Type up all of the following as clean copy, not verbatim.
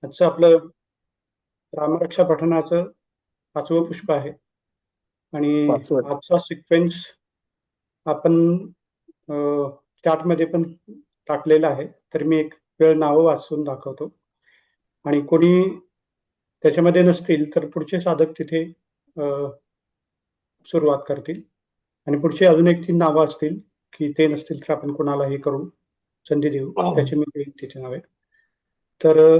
आजचं आपलं रामरक्षा पठणाचं 5वं पुष्प आहे आणि पाचवं. आजचा सिक्वेन्स आपण चार्टमध्ये पण टाकलेला आहे. तर मी एक वेळ नावं वाचून दाखवतो आणि कोणी त्याच्यामध्ये नसतील तर पुढचे साधक तिथे अ, सुरुवात करतील आणि पुढची अजून एक 3 नावं असतील की ते नसतील तर आपण कोणालाही करू संधी देऊ. त्याची मी देईन तिथे नावे. तर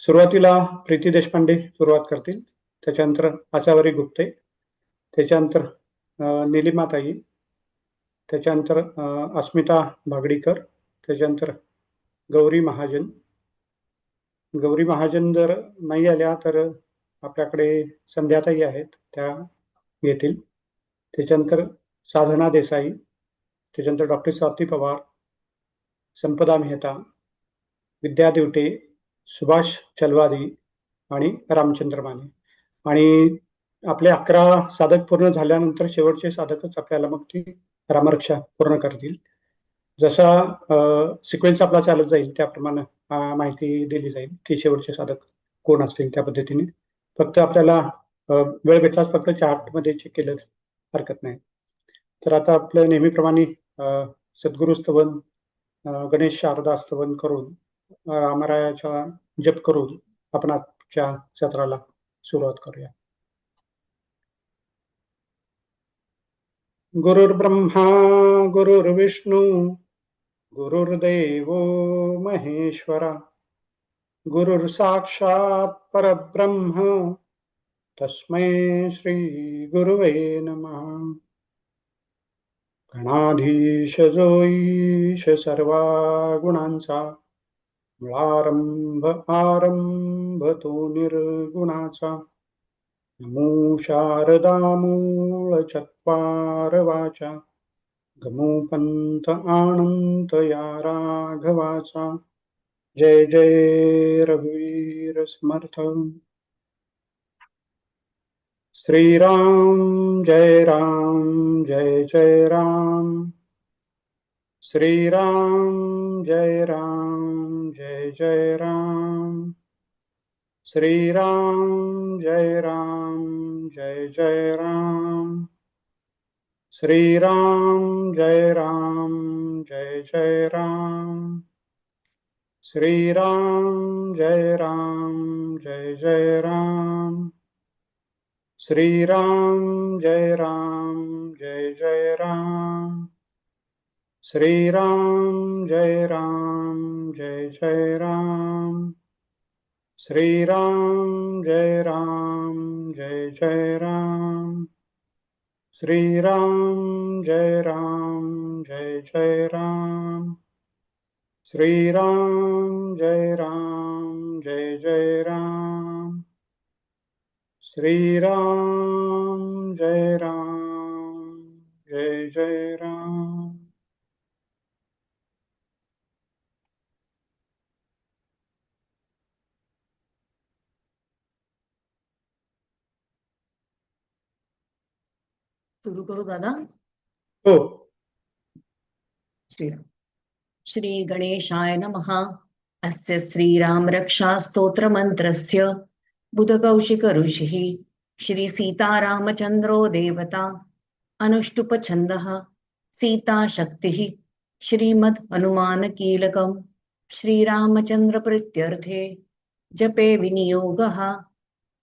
सुरुवातीला प्रीती देशपांडे सुरुवात करतील. त्याच्यानंतर आसावरी गुप्ते, त्याच्यानंतर निलिमाताई, त्याच्यानंतर अस्मिता भागडीकर, त्याच्यानंतर गौरी महाजन. गौरी महाजन जर नाही आल्या तर आपल्याकडे संध्याताई आहेत, त्या येतील. त्याच्यानंतर साधना देसाई, त्याच्यानंतर डॉक्टर स्वाती पवार, संपदा मेहता, विद्या दिवटे, सुभाष चलवादी आणि रामचंद्र माने. आणि आपले 11 साधक पूर्ण झाल्यानंतर शेवटचे साधकच आपल्याला मग ती रामरक्षा पूर्ण करतील. जसा सिक्वेन्स आपला चालत जाईल त्याप्रमाणे माहिती दिली जाईल की शेवटचे साधक कोण असतील त्या पद्धतीने. फक्त आपल्याला वेळ भेटलाच फक्त चार्टमध्ये चेक केलं हरकत नाही. तर आता आपलं नेहमीप्रमाणे सद्गुरु स्तवन, गणेश शारदा स्तवन करून रामरायाचा जप करून आपण आजच्या सत्राला सुरुवात करूया. गुरुर्ब्रह्मा गुरुर्विष्णू गुरुर्देवो महेश्वरा गुरुर्साक्षात् परब्रह्म तस्मै श्री गुरुवे नमः. गणाधीश जो ईश सर्वा गुणांचा मूळारंभ आरंभ तो निर्गुणाचा. नमो शारदा मूळ चत्वार वाचा गमो पंथ आनंत या राघवाचा. जय जय रघुवीर समर्थ. श्रीराम जय राम जय जय राम. श्रीराम जय राम जय जय राम. श्रीराम जय राम जय जय राम. श्रीराम जय राम जय जय राम. श्रीराम जय राम जय जय राम. श्रीराम जय राम जय जय राम. श्रीराम जय राम जय जय राम. श्रीराम जय राम जय जय राम. श्रीराम जय राम जय जय राम. श्रीराम जय राम जय जय राम. श्रीराम जय राम जय जय राम. सुरू करू दादा. हो. श्रीराम. श्री गणेशाय नमः. अस्य श्रीराम रक्षा स्तोत्र मंत्रस्य बुधकौशिक ऋषिः श्री सीतारामचंद्रो देवता अनुष्टुप छन्दः सीता शक्तिः श्रीमद् हनुमान कीलकम् श्रीरामचंद्र प्रीत्यर्थे जपे विनियोगः.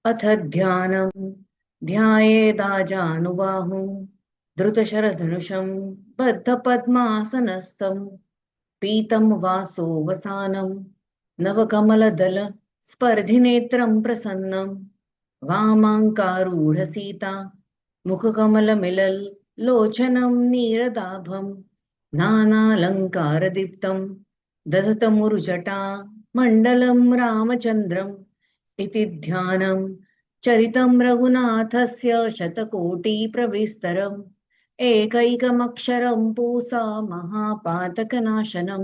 अथ ध्यानम् ध्यायेदाजानुबाहुं धृतशरधनुषं बद्धपद्मासनस्थं पीतं वासोवसानं नवकमलदल स्पर्धिनेत्रं प्रसन्नं वामाङ्कारूढसीता मुखकमलमिलल् लोचनं नीरदाभं नानालङ्कारदीप्तं दधतमुरुजटा मण्डलं रामचन्द्रम् इति ध्यानं चरितं रघुनाथस्य शतकोटिप्रविस्तरम् एकैकमक्षरं पूसा महापातकनाशनं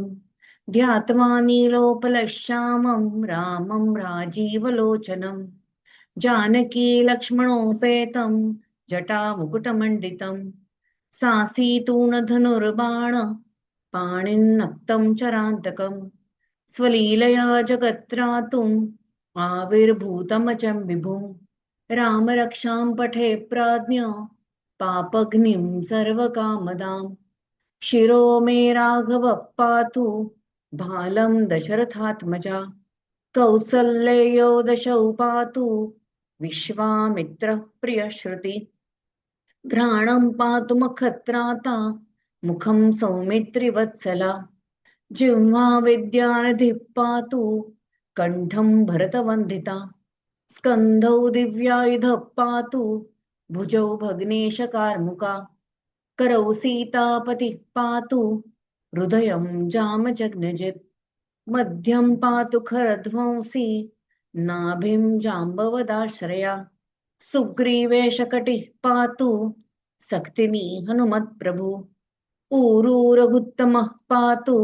ध्यात्वा नीलोपलश्यामं रामं राजीवलोचनं जानकी लक्ष्मणोपेतं जटामुकुटमण्डितं सासीतूणधनुर्बाण पाणिन्नक्तं चरान्तकं स्वलीलया जगत्रातुम् आविर्भूतमचं विभुं राम रक्षां पठे प्राज्ञ पापग्निं सर्वकामदां शिरो मे राघव पातु भालं दशरथात्मजा कौसल्ययो दशौ पातु विश्वामित्र प्रियश्रुति घ्राणं पातु मखत्राता मुखं सौमित्रिवत्सला जिह्वा विद्यानिधिः पातु कण्ठं भरतवन्दिता स्कन्धौ दिव्यायुधः पातु भुजौ भग्नेशकार्मुका करौ सीतापतिः पातु हृदयं जामजग्नजित् मध्यं पातु खरध्वंसी नाभिं जाम्बवदाश्रया सुग्रीवेशकटिः पातु सक्तिनी हनुमत्प्रभु ऊरू रघुत्तमः पातु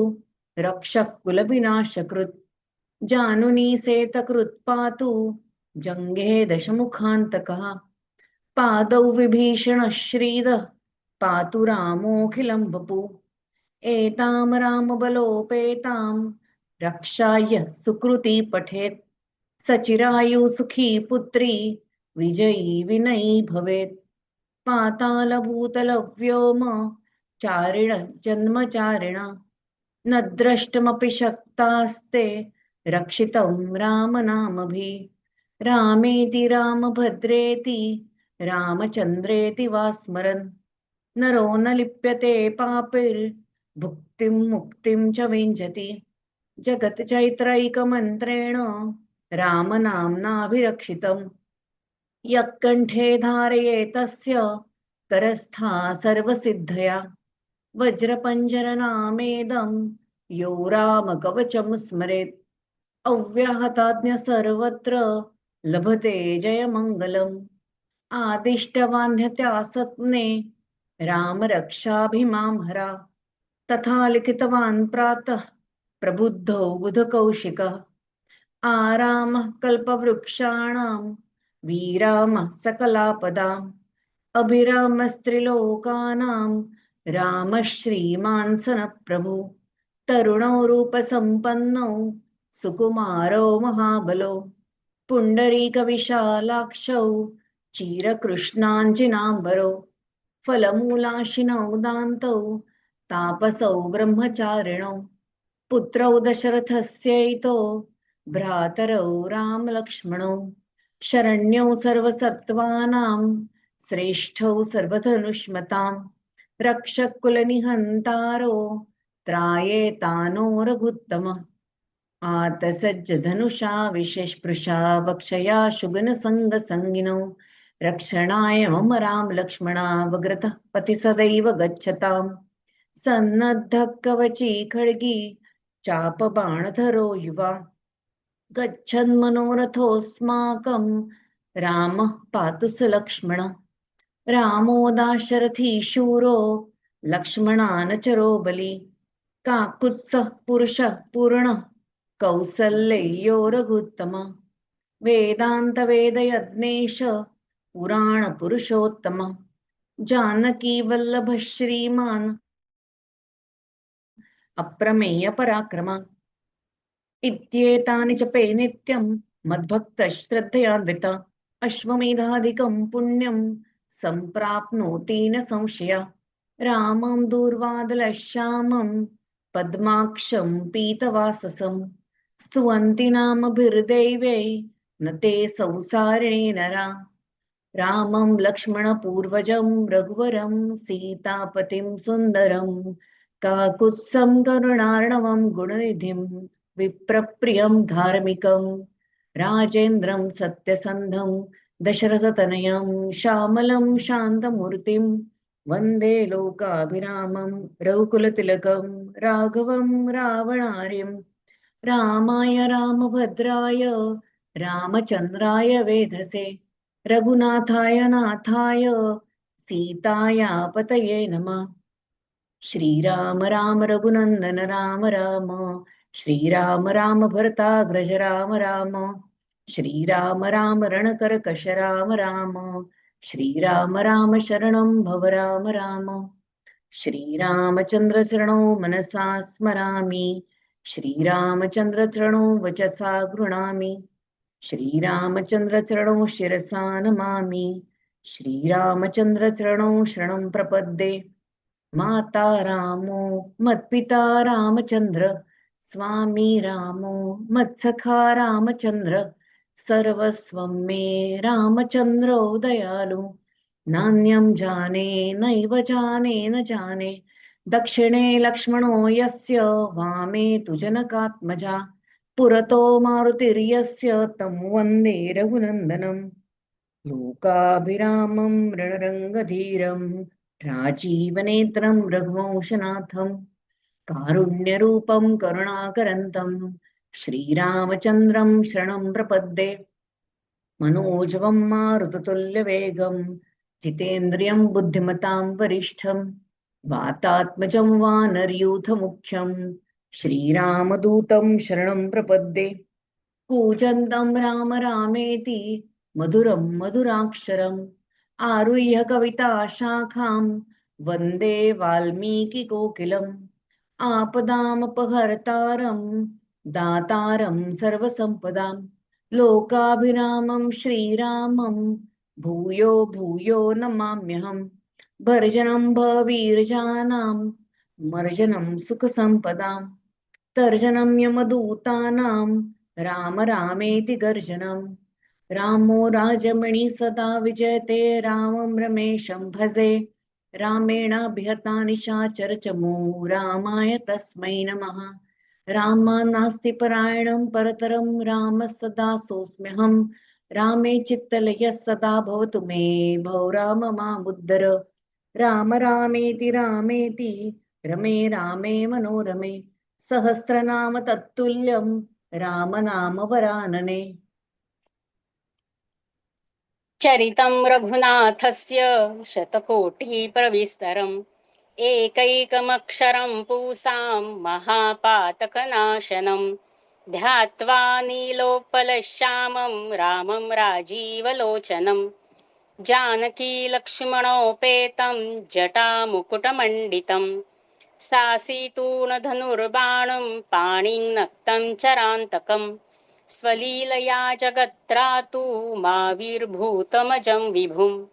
रक्षकुलविनाशकृत् जानुनी सेतकृत् पातु जङ्घे दशमुखान्तकः पादौ विभीषणः श्रीदः पातु रामोऽखिलं वपु एतां रामबलोपेतां रक्षाय सुकृती पठेत् सचिरायु सुखी पुत्री विजयी विनयी भवेत् पातालभूतलव्योम चारिण जन्मचारिण न द्रष्टुमपि शक्तास्ते रक्षितं रामनामभिः रामेति रामभद्रेति रामचन्द्रेति वा स्मरन् नरो न लिप्यते पापैर्भुक्तिं मुक्तिं च विञ्चति जगत् चैत्रैकमन्त्रेण रामनाम्नाभिरक्षितम् यः कण्ठे धारयेतस्य करस्था सर्वसिद्धया वज्रपञ्जरनामेदं यो रामकवचं स्मरेत् अव्याहताज्ञ सर्वत्र लभते जयमङ्गलम् आदिष्टवान्यत्या सत्ने रामरक्षाभिमां हरा तथा लिखितवान् प्रातः प्रबुद्धो बुधकौशिकः आरामः कल्पवृक्षाणां वीरामः सकलापदाम् अभिरामस्त्रिलोकानां रामः श्रीमान् सनप्रभु तरुणो रूपसम्पन्नो सुकुमारो महाबलो पुण्डरीकविशालाक्षौ चिरकृष्णाञ्जिनाम्बरो फलमूलाशिनौ दान्तौ तापसौ ब्रह्मचारिणौ पुत्रौ दशरथस्यैतो भ्रातरौ रामलक्ष्मणौ शरण्यौ सर्वसत्त्वानां श्रेष्ठौ सर्वधनुष्मतां रक्षकुलनिहन्तारो त्रायेतानो रघुत्तमः आतसज्जधनुषा विशेषपृशा वक्षया शुगनसङ्गसङ्गिनौ रक्षणाय मम राम लक्ष्मणा वग्रतः पति सदैव गच्छताम् सन्नद्धः कवची खड्गी चापबाणधरो युवा गच्छन्मनोरथोऽस्माकं रामः पातु स लक्ष्मण रामो दाशरथी शूरो लक्ष्मणानचरो बली काकुत्सः पुरुषः पूर्णः कौसल्ययो रघुत्तम वेदान्तवेदयज्ञेश पुराणपुरुषोत्तम जानकी वल्लभ श्रीमान् अप्रमेय पराक्रम इत्येतानि जपे नित्यं मद्भक्तः श्रद्धयान्वित अश्वमेधाधिकं पुण्यं सम्प्राप्नोति न संशयः रामं दूर्वादलश्यामं पद्माक्षं पीतवाससं स्तुवन्ति नामभिर्दैवै न ते संसारिणे नरा रामं लक्ष्मणपूर्वजं रघुवरं सीतापतिं सुन्दरं काकुत्सं करुणार्णवं गुणनिधिं विप्रप्रियं धार्मिकं राजेन्द्रं सत्यसन्धं दशरथतनयं श्यामलं शान्तमूर्तिं वन्दे लोकाभिरामं रघुकुलतिलकं राघवं रावणार्यं रामाय रामभद्राय रामचन्द्राय वेधसे रघुनाथाय नाथाय सीताया पतये नमः। श्रीराम राम रघुनंदन राम राम श्रीराम राम भरताग्रज राम राम श्रीराम राम रणकरकश राम राम श्रीराम राम शरणं भव राम राम श्रीरामचंद्र शरणो मनसा स्मरामि श्रीरामचन्द्रचरणौ वचसा गृह्णामि, श्रीरामचन्द्रचरणौ शिरसा नमामि, श्रीरामचन्द्रचरणौ शरणं प्रपद्ये। माता रामो मत्पिता रामचन्द्र, स्वामी रामो मत्सखा रामचन्द्र, सर्वस्वं मे रामचन्द्रो दयालु। नान्यं जाने नैव जाने न जाने, दक्षिणे लक्ष्मणो यस्य, वामे तु जनकात्मजा, पुरतो मारुतिर्यस्य, तं वन्दे रघुनन्दनम्। लोकाभिरामं रणरङ्गधीरं, राजीवनेत्रं रघुवंशनाथं, कारुण्यरूपं करुणाकरन्तं, श्रीरामचन्द्रं शरणं प्रपद्ये। मनोजवं मारुततुल्यवेगं, जितेन्द्रियं बुद्धिमतां वरिष्ठं, वातात्मजं वानरयूथमुख्यं, श्रीरामदूतं शरणं प्रपद्ये। कूजन्तं राम रामेति, मधुरं मधुराक्षरम्, आरुह्य कविताशाखां, वन्दे वाल्मीकिकोकिलम्। आपदामपहर्तारं, दातारं सर्वसम्पदां, लोकाभिरामं श्रीरामं, भूयो भूयो नमाम्यहम्। भर्जनं भवीरजानां, मर्जनं सुखसम्पदाम्, तर्जनं यमदूतानां, राम रामेति गर्जनम्। रामो राजमणि सदा विजयते, रामं रमेशं भजे, रामेणाभिहता निशाचरचमू, रामाय तस्मै नमः। रामान्नास्ति परायणं परतरं, रामः सदा सोऽस्म्यहम्। रामे चित्तलयः सदा भवतु मे, भो राम मामुद्धर। राम रामेति रामेति, रमे रामे मनोरमे, सहस्रनाम तत्तुल्यं, राम नाम वरानने। चरितं रघुनाथस्य शतकोटिप्रविस्तरम्, एकैकमक्षरं पूसां महापातकनाशनं, ध्यात्वा नीलोत्पलश्यामं रामं राजीवलोचनं, जानकीलक्ष्मणोपेतं जटामुकुटमण्डितं, सासीतूणधनुर्बाणं पाणिं नक्तं चरान्तकम्, स्वलीलया जगत्रातु माविर्भूतमजं विभुं,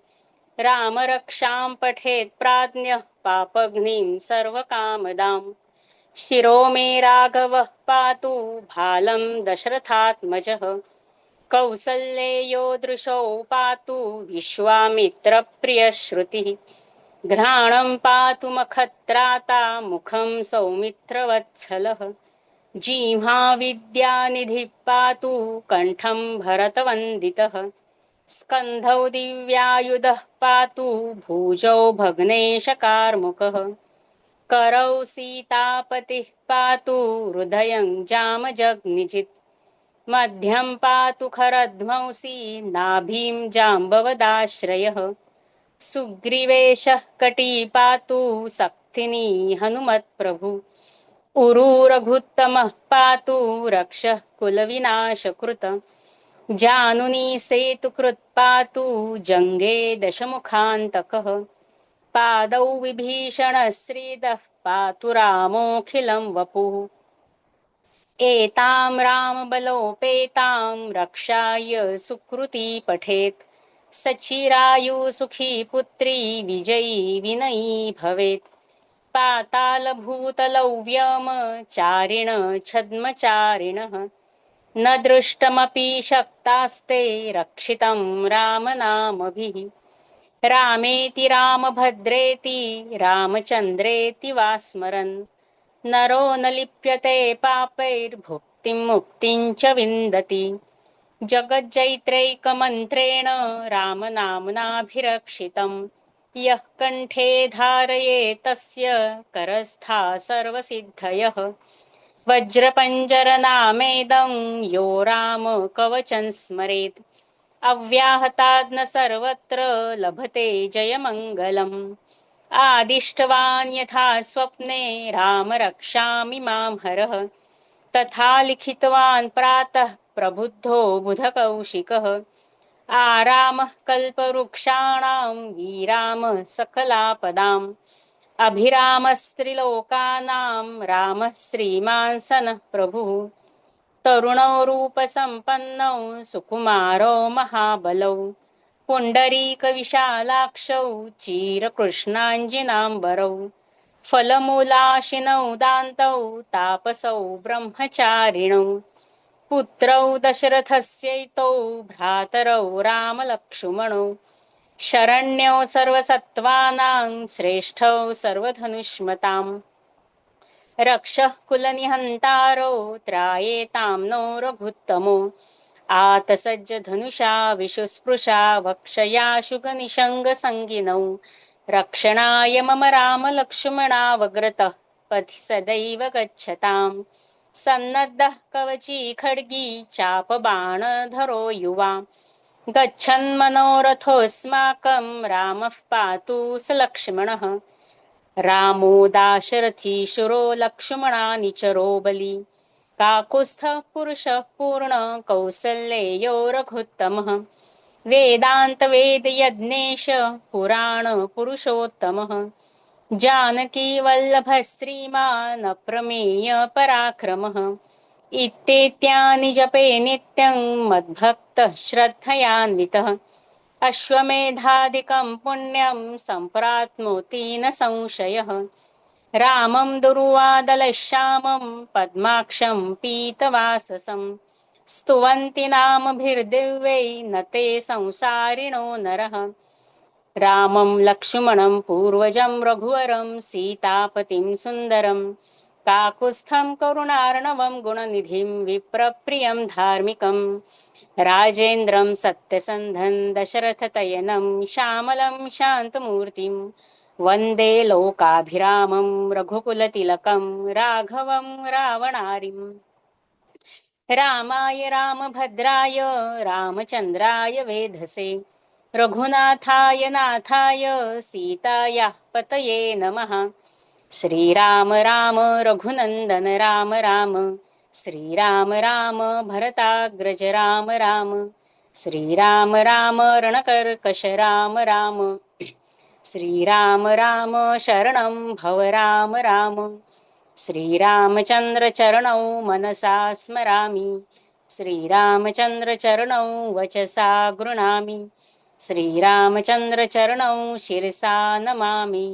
राम रक्षां पठेत् प्राज्ञः पापघ्निं सर्वकामदां, शिरो मे राघवः पातु भालं दशरथात्मजः, कौसल्येयो दृशौ पातु विश्वामित्रप्रियश्रुतिः, घ्राणं पातु मखत्राता मुखं सौमित्रवत्सलः, जिह्वा विद्यानिधिः पातु कण्ठं भरतवन्दितः, स्कन्धौ दिव्यायुधः पातु भुजौ भग्नेशकार्मुकः, करौ सीतापतिः पातु हृदयं जामजग्निजित्, मध्यं पातु खरध्वंसी नाभिं जाम्बवदाश्रयः, सुग्रीवेशः कटी पातु सक्थिनी हनुमत्प्रभु, उरुरघुत्तमः पातु रक्षः कुलविनाशकृत, जानुनी सेतुकृत् पातु जङ्गे दशमुखान्तकः, पादौ विभीषणश्रीदः पातु रामोऽखिलं वपुः, एतां रामबलोपेतां रक्षाय सुकृती पठेत्, सचिरायुसुखी पुत्री विजयी विनयी भवेत्, पातालभूतलौ व्योमचारिण छद्मचारिणः, न दृष्टमपि शक्तास्ते रक्षितं रामनामभिः, रामेति रामभद्रेति रामचन्द्रेति वा स्मरन्, नरो न लिप्यते पापैर्भुक्तिं मुक्तिं च विन्दति, जगज्जैत्रैकमन्त्रेण रामनाम्नाभिरक्षितं, यः कण्ठे धारये तस्य करस्था सर्वसिद्धयः, वज्रपञ्जरनामेदं यो राम कवचं स्मरेत्, अव्याहताद् न सर्वत्र लभते जयमङ्गलम्, आदिष्टवान् यथा स्वप्ने राम रक्षामि मां हरः, तथा लिखितवान् प्रातः प्रबुद्धो बुधकौशिकः, आरामः कल्पवृक्षाणां वीरामः सकलापदां, अभिरामस्त्रिलोकानां रामः श्रीमान् सनः प्रभुः तरुणौ रूपसम्पन्नौ सुकुमारौ महाबलौ पुण्डरीकविशालाक्षौ चिरकृष्णाञ्जिनाम्बरौ फलमूलाशिनौ दान्तौ तापसौ ब्रह्मचारिणौ पुत्रौ दशरथस्यैतौ भ्रातरौ रामलक्ष्मणौ शरण्यौ सर्वसत्त्वानां श्रेष्ठौ सर्वधनुष्मताम् रक्षः कुलनिहन्तारो त्रायेतां नो रघुत्तमो आतसज्जधनुषा विशुस्पृशा वक्षया शुगनिषङ्गसङ्गिनौ रक्षणाय मम रामलक्ष्मणावग्रतः पथि सदैव गच्छताम् सन्नद्धः कवची खड्गी चापबाणधरो युवा गच्छन्मनोरथोऽस्माकं रामः पातु स लक्ष्मणः रामो दाशरथी शूरो लक्ष्मणानिचरो बली काकुत्स्थः पुरुषः पूर्ण कौसल्येयो रघुत्तमः वेदान्तवेदयज्ञेश पुराण पुरुषोत्तमः जानकी वल्लभः श्रीमान् अप्रमेय पराक्रमः इत्येत्यानि जपे नित्यं मद्भक्तः श्रद्धयान्वितः अश्वमेधादिकं पुण्यं सम्प्राप्नोति न संशयः रामं दुर्वादलश्यामं पद्माक्षं पीतवाससं स्तुवन्ति नामभिर्दिव्यै न ते संसारिणो नरः रामं लक्ष्मणं पूर्वजं रघुवरं सीतापतिं सुन्दरं काकुत्स्थं करुणार्णवं गुणनिधिं विप्रप्रियं धार्मिकं राजेन्द्रं सत्यसन्धं दशरथतयनं श्यामलं शान्तमूर्तिं वन्दे लोकाभिरामं रघुकुलतिलकं राघवं रावणारिम् रामाय रामभद्राय रामचन्द्राय वेधसे रघुनाथाय नाथाय सीतायाः पतये नमः श्रीराम राम रघुनन्दन राम राम श्रीराम राम भरताग्रज राम राम श्रीराम राम रणकर्कश राम राम श्रीराम राम शरणं भव राम राम श्रीरामचन्द्रचरणौ मनसा स्मरामि श्रीरामचन्द्रचरणौ वचसा गृह्णामि श्रीरामचन्द्रचरणौ शिरसा नमामि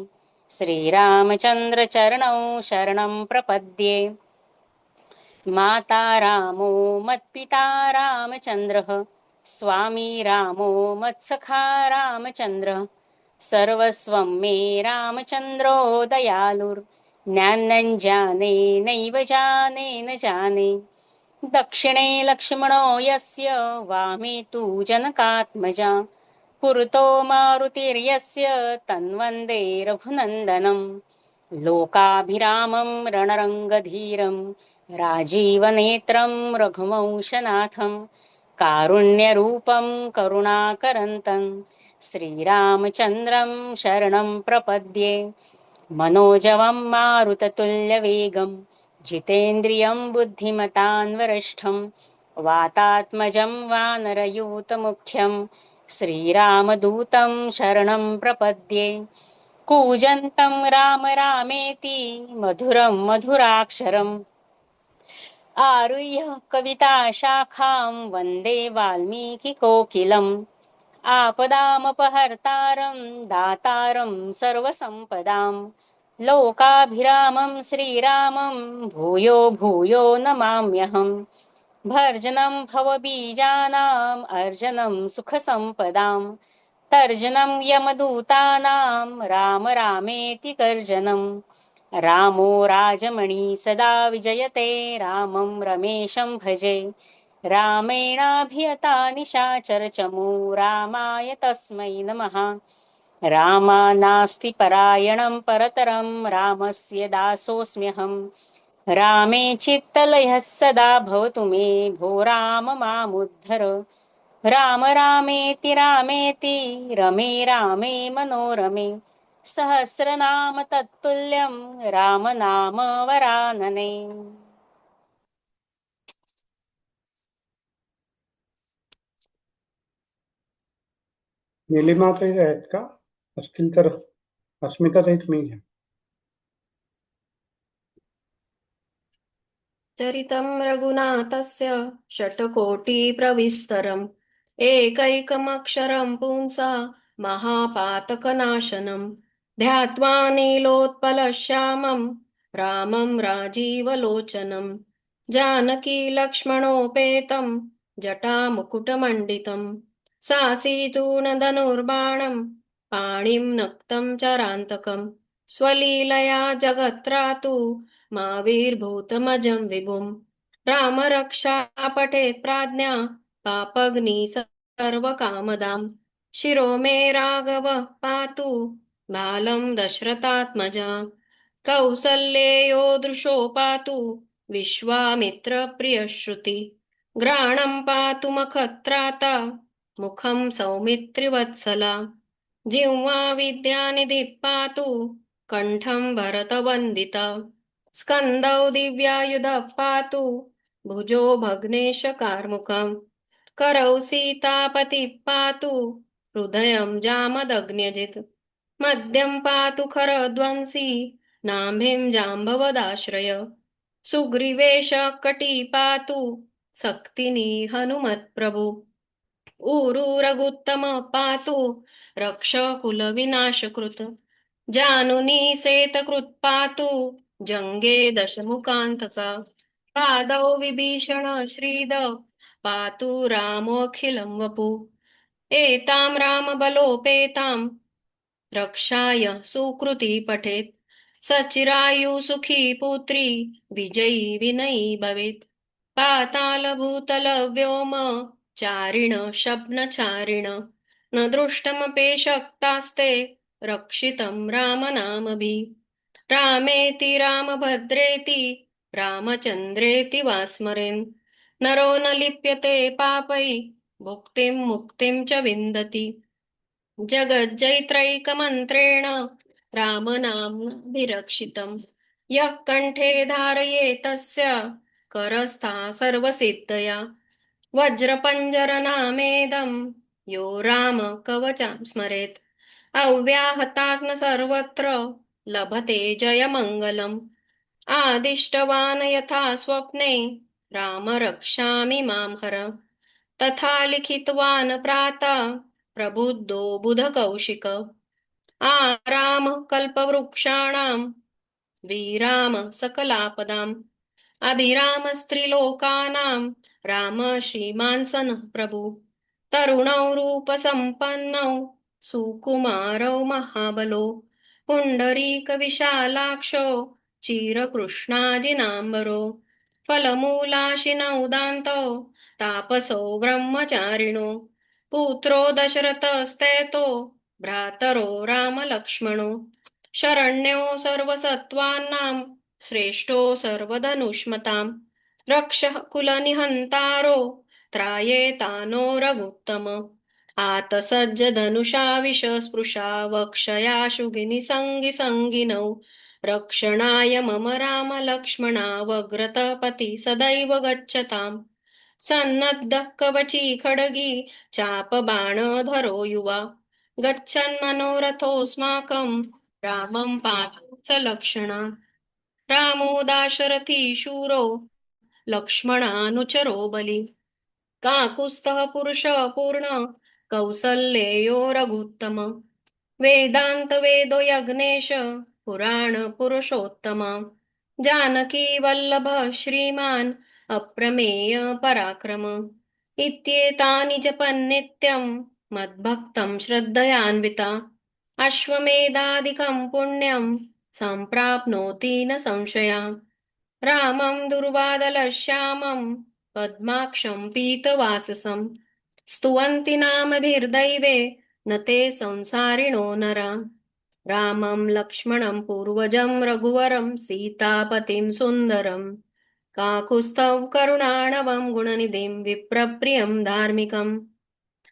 श्रीरामचन्द्रचरणौ शरणं प्रपद्ये माता रामो मत्पिता रामचन्द्रः स्वामी रामो मत्सखा रामचन्द्रः सर्वस्वं मे रामचन्द्रो दयालुर्ज्ञानं जाने नैव जाने न जाने दक्षिणे लक्ष्मणो यस्य वामे तु जनकात्मजा पुरतो मारुतिर्यस्य तन्वन्दे रघुनन्दनं लोकाभिरामं रणरङ्गधीरं राजीवनेत्रं रघुवंशनाथं कारुण्यरूपं करुणाकरन्तं श्रीरामचन्द्रं शरणं प्रपद्ये मनोजवं मारुततुल्यवेगं जितेन्द्रियं बुद्धिमतान्वरिष्ठं वातात्मजं वानरयूतमुख्यं श्रीरामदूतं शरणं प्रपद्ये कूजन्तं राम रामेति मधुरं मधुराक्षरम् आरुह्य कविताशाखां वन्दे वाल्मीकिकोकिलम् आपदामपहर्तारं दातारं सर्वसम्पदां लोकाभिरामं श्रीरामं भूयो भूयो नमाम्यहम् भर्जनं भवबीजानाम् अर्जनं सुखसम्पदां तर्जनं यमदूतानां राम रामेति गर्जनं रामो राजमणि सदा विजयते रामं रमेशं भजे रामेणाभियता निशाचरचमू रामाय तस्मै नमः रामानास्ति परायणं परतरं रामस्य दासोऽस्म्यहम् रामे चित्तलयः सदा भवतु मे भो राम मामुद्धर राम रामेति रामेति रमे रामे मनोरमे सहस्रनाम तत्तुल्यं राम नाम वरानने. निलिमाताई आहेत का? असतील तर अस्मिताताई तुम्ही घ्या. चरितं रघुनाथस्य शतकोटिप्रविस्तरम् एकैकमक्षरं पुंसा महापातकनाशनम् ध्यात्वा नीलोत्पलश्यामं रामं राजीवलोचनं जानकी लक्ष्मणोपेतं जटामुकुटमण्डितं सासीतूणधनुर्बाणं पाणिं नक्तं चरान्तकं स्वलीलया जगत्रातु माविर्भूतमजं विभुम् राम रक्षा पठेत् प्राज्ञा पापग्नि सर्वकामदाम् शिरो मे राघवः पातु बालं दशरथात्मजा कौसल्येयो दृशो पातु विश्वामित्रप्रियश्रुति घ्राणं पातु मखत्राता मुखं सौमित्रिवत्सला जिह्वा विद्यानिधिः पातु कण्ठं भरतवन्दिता स्कन्दौ दिव्यायुधः पातु भुजो भग्नेशकार्मुकम् करौ सीतापतिः पातु हृदयं जामदग्न्यजित् मध्यं पातु खरध्वंसी नाभिं जाम्बवदाश्रय सुग्रीवेश कटी पातु सक्तिनी हनुमत्प्रभु ऊरु रघुत्तम पातु रक्षकुलविनाशकृत् जानुनी सेतकृत् पातु जङ्गे दशमुखान्तका पादौ विभीषण श्रीद पातु रामोऽखिलं वपु एतां रामबलोपेतां रक्षाय सुकृती पठेत् सचिरायु सुखी पुत्री विजयी विनयी भवेत् पातालभूतल व्योम चारिण शब्नचारिण न दृष्टमपेशक्तास्ते रक्षितं रामनामभिः रामेति रामभद्रेति रामचन्द्रेति वा स्मरेन् नरो न लिप्यते पापै भुक्तिं मुक्तिं च विन्दति जगज्जैत्रैकमन्त्रेण रामनाम्नाभिरक्षितं यः कण्ठे धारयेत् तस्य करस्था सर्वसिद्धया वज्रपञ्जरनामेदं यो रामकवचं स्मरेत् अव्याहताग्न सर्वत्र लभते जयमङ्गलम् आदिष्टवान् यथा स्वप्ने राम रक्षामि मां हर तथा लिखितवान् प्रातः प्रबुद्धो बुधकौशिक आराम कल्पवृक्षाणां विराम सकलापदाम् अभिराम स्त्रीलोकानां राम श्रीमान् सनः प्रभु तरुणौ रूपसम्पन्नौ सुकुमारौ महाबलो पुण्डरीकविशालाक्षो चिरकृष्णाजिनाम्बरो फलमूलाशिनौ दान्तौ तापसौ ब्रह्मचारिणो पुत्रो दशरथस्तेतो भ्रातरो रामलक्ष्मणो शरण्यो सर्वसत्त्वानां श्रेष्ठो सर्वधनुष्मताम् रक्षः कुलनिहन्तारो त्रायेतानो रघुत्तम आतसज्जधनुषा विषस्पृशा वक्षया शुगिनिसङ्गिसङ्गिनौ रक्षणाय मम राम लक्ष्मणावग्रतपति सदैव गच्छताम् सन्नद्धः कवची खड्गी चापबाणधरो युवा गच्छन्मनोरथोऽस्माकं रामं पातु स लक्षणा रामो दाशरथी शूरो लक्ष्मणानुचरो बली काकुत्स्थः पुरुषः पूर्ण कौसल्येयो रघुत्तम वेदांत वेदो यज्ञेश पुराण पुरुषोत्तम जानकी वल्लभ श्रीमान् अप्रमेय पराक्रम इत्येतानि जपन्नित्यं मद्भक्तं श्रद्धयान्विता अश्वमेधादिकं पुण्यं सम्प्राप्नोति न संशया रामं दुर्वादलश्यामं पद्माक्षं पीतवाससं स्तुवन्ति नामभिर्दैवे न ते संसारिणो नरा रामं लक्ष्मणं पूर्वजं रघुवरं सीतापतिं सुन्दरं काकुत्स्थौ करुणाणवं गुणनिधिं विप्रप्रियं धार्मिकं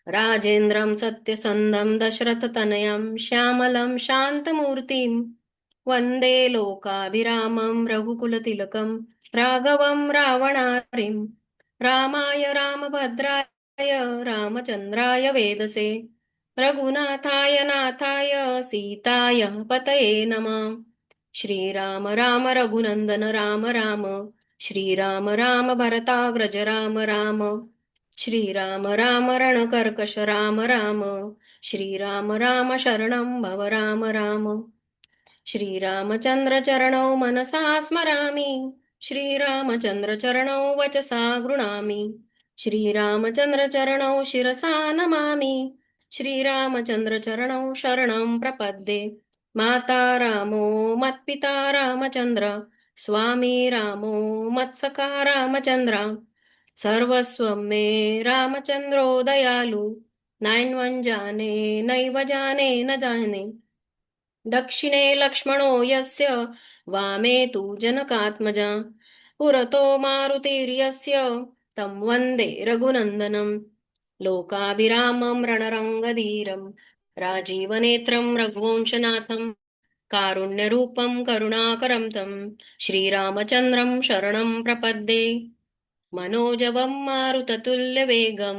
राजेन्द्रं सत्यसन्धं दशरथतनयं श्यामलं शान्तमूर्तिं वन्दे लोकाभिरामं रघुकुलतिलकं राघवं रावणारिं रामाय रामभद्राय रामचन्द्राय वेदसे रघुनाथाय नाथाय सीताय पतये नमः श्रीराम राम रघुनन्दन राम राम श्रीराम राम भरताग्रज राम राम श्रीराम राम रणकर्कश राम राम श्रीराम राम शरणं भव राम राम श्रीरामचंद्र चरणौ मनसा स्मरामि श्रीरामचंद्र चरणौ वचसा गृणामि श्रीरामचंद्र चरणौ शिरसा नमामि श्रीरामचंद्र चरणौ शरणं प्रपद्ये माता रामो मत्पिता रामचंद्र स्वामी रामो मत्सखा रामचंद्र सर्वस्वं मे रामचंद्रो दयालु नान्वं जाने नैव जाने न जाने दक्षिणे लक्ष्मणो यस्य वामे तु जनकात्मजा पुरतो मारुतिर्यस्य तं वन्दे रघुनन्दनं लोकाभिरामं रणरङ्गधीरं राजीवनेत्रं रघुवंशनाथं कारुण्यरूपं करुणाकरं तं श्रीरामचन्द्रं शरणं प्रपद्ये मनोजवं मारुततुल्यवेगं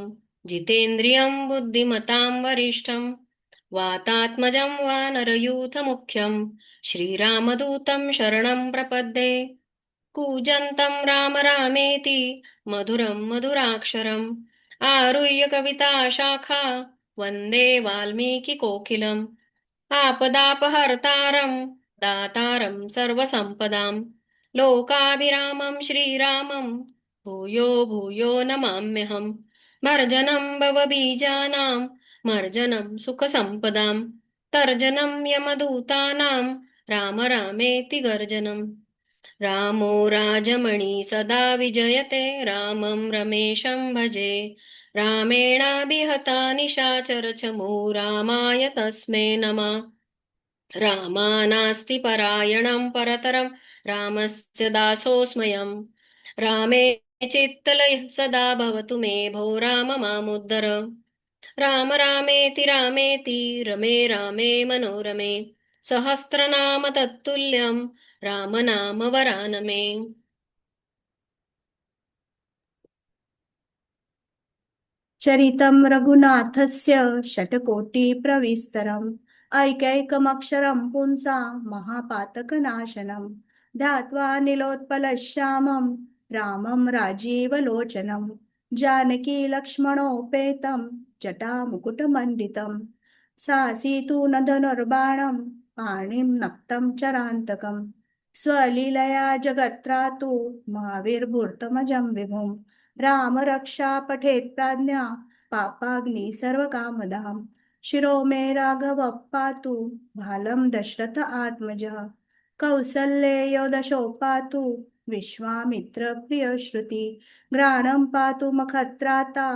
जितेन्द्रियं बुद्धिमतां वरिष्ठं वातात्मजं वानरयूथमुख्यं श्रीरामदूतं शरणं प्रपद्ये कूजन्तं राम रामेति मधुरं मधुराक्षरम् आरुह्य कविताशाखा वन्दे वाल्मीकिकोकिलम् आपदापहर्तारं दातारं सर्वसम्पदां लोकाभिरामं श्रीरामं भूयो भूयो नमाम्यहम् भर्जनं भवबीजानां मर्जनं सुखसम्पदां तर्जनं यमदूतानां राम रामेति गर्जनम् रामो राजमणि सदा विजयते रामं रमेशं भजे रामेणाभिहता निशाचरचमू रामाय तस्मै नमः रामानास्ति परायणं परतरं रामस्य दासोऽस्म्यहं रामे चित्तलयः सदा भवतु मे भो राम मामुद्धर राम रामेति रमे रामे मनोरमे सहस्रनाम तत्तुल्यं रामनाम वरानमे चरितं रघुनाथस्य शतकोटिप्रविस्तरम् ऐकैकमक्षरं पुंसां महापातकनाशनं ध्यात्वा नीलोत्पलश्यामं रामं राजीवलोचनं जानकी लक्ष्मणोपेतं जटामुकुटमण्डितं सासीतु न धनुर्बाणं पाणिं नक्तं चरान्तकं स्वलीलया जगत्रातु महावीर्भूतमजं विभुं राम रक्षा पठेत् प्राज्ञा पापाग्नि सर्वकामदां शिरो मे राघव पातु भालं दशरथ आत्मजः कौसल्येयो दशो पातु विश्वामित्र प्रियश्रुति घ्राणं पातु मखत्राता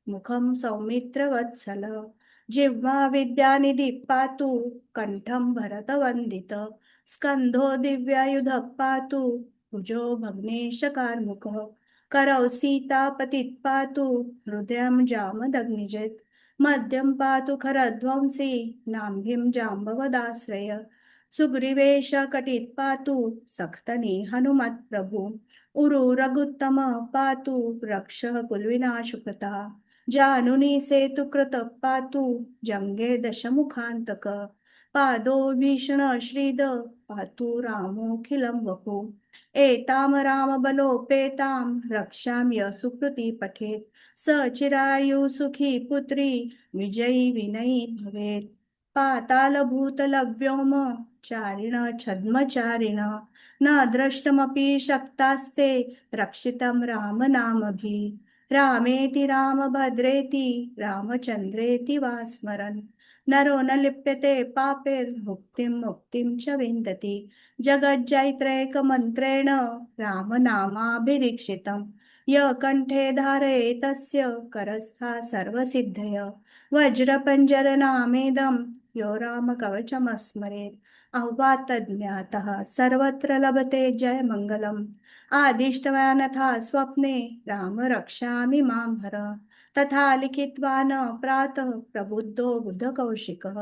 मुखं सौमित्रवत्सल जिह्वा विद्यानिधि पातु कंठं भरतवन्दित स्कन्धो दिव्यायुधः पातु भुजो भग्नेशकार्मुकः करौ सीतापतित् पातु हृदयं जामदग्निजित् मध्यं पातु खरध्वंसी नाम्भिं जाम्बवदाश्रय सुग्रीवेश कटित् पातु सख्तनी हनुमत्प्रभु उरु रघुत्तम पातु रक्षः कुलविनाशकृता जानुनी सेतुकृत पातु जङ्गे दशमुखान्तक पादो भीषण श्रीद पातु रामोऽखिलं वपु एताम रामबलोपेतां रक्षाम्य सुकृती पठेत् स चिरायु सुखी पुत्री विजयी विनयी भवेत् पातालभूतलव्योम चारिण छद्मचारिण न द्रष्टुमपि शक्तास्ते रक्षितं रामनामभिः रामेति रामभद्रेति रामचन्द्रेति वा स्मरन् नरो न लिप्यते पापैर्मुक्तिं मुक्तिं च विन्दति जगज्जैत्रैकमन्त्रेण रामनामाभिरीक्षितं य कण्ठे धारये तस्य करस्था सर्वसिद्धय वज्रपञ्जरनामेदं यो रामकवचमस्मरेत् आह्वातज्ञातः सर्वत्र लभते जयमङ्गलम् आदिष्टवानथा स्वप्ने राम रक्षामि मां हर तथा लिखित्वा न प्रातः प्रबुद्धो बुधकौशिकः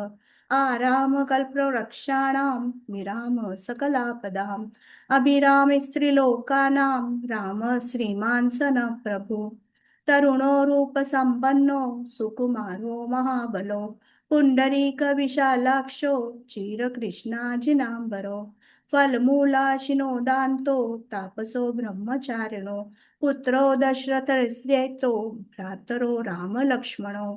आराम कल्पवृक्षाणां विराम सकलापदाम् अभिराम स्त्रीलोकानां राम श्रीमान् स नः प्रभु तरुणो रूपसम्पन्नो सुकुमारो महाबलो पुण्डरीकविशालाक्षो चिरकृष्णाजिनाम्बरो फलमूलाशिनो दान्तो तापसो ब्रह्मचारिणो पुत्रो दशरथस्येतो भ्रातरो रामलक्ष्मणो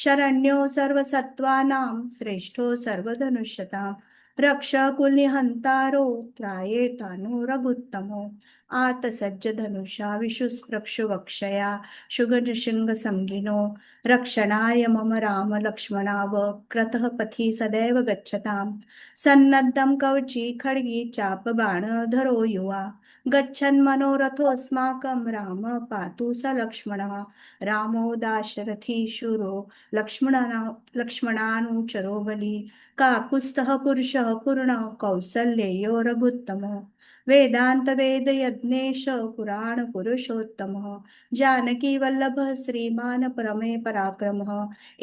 शरण्यो सर्वसत्त्वानां श्रेष्ठो सर्वधनुष्यतां रक्षकुनिहन्तारो त्रायेतानो रघुत्तमो आतसज्ज धनुषा विशुस्प्रक्षुवक्षया शुगनृशृङ्गसंगिनो रक्षणाय मम राम लक्ष्मणाव क्रतः पथि सदैव गच्छताम् सन्नद्धं कवची खड्गी चापबाणधरो युवा गच्छन् मनोरथोऽस्माकं राम पातु स लक्ष्मणः रामो दाशरथी शूरो लक्ष्मणानुचरो बली काकुत्स्थः पुरुषः पूर्णः कौसल्ययो रघुत्तमः वेदांत वेद यज्ञेश पुराण पुरुषोत्तमः जानकी वल्लभः श्रीमान् परमे पराक्रमः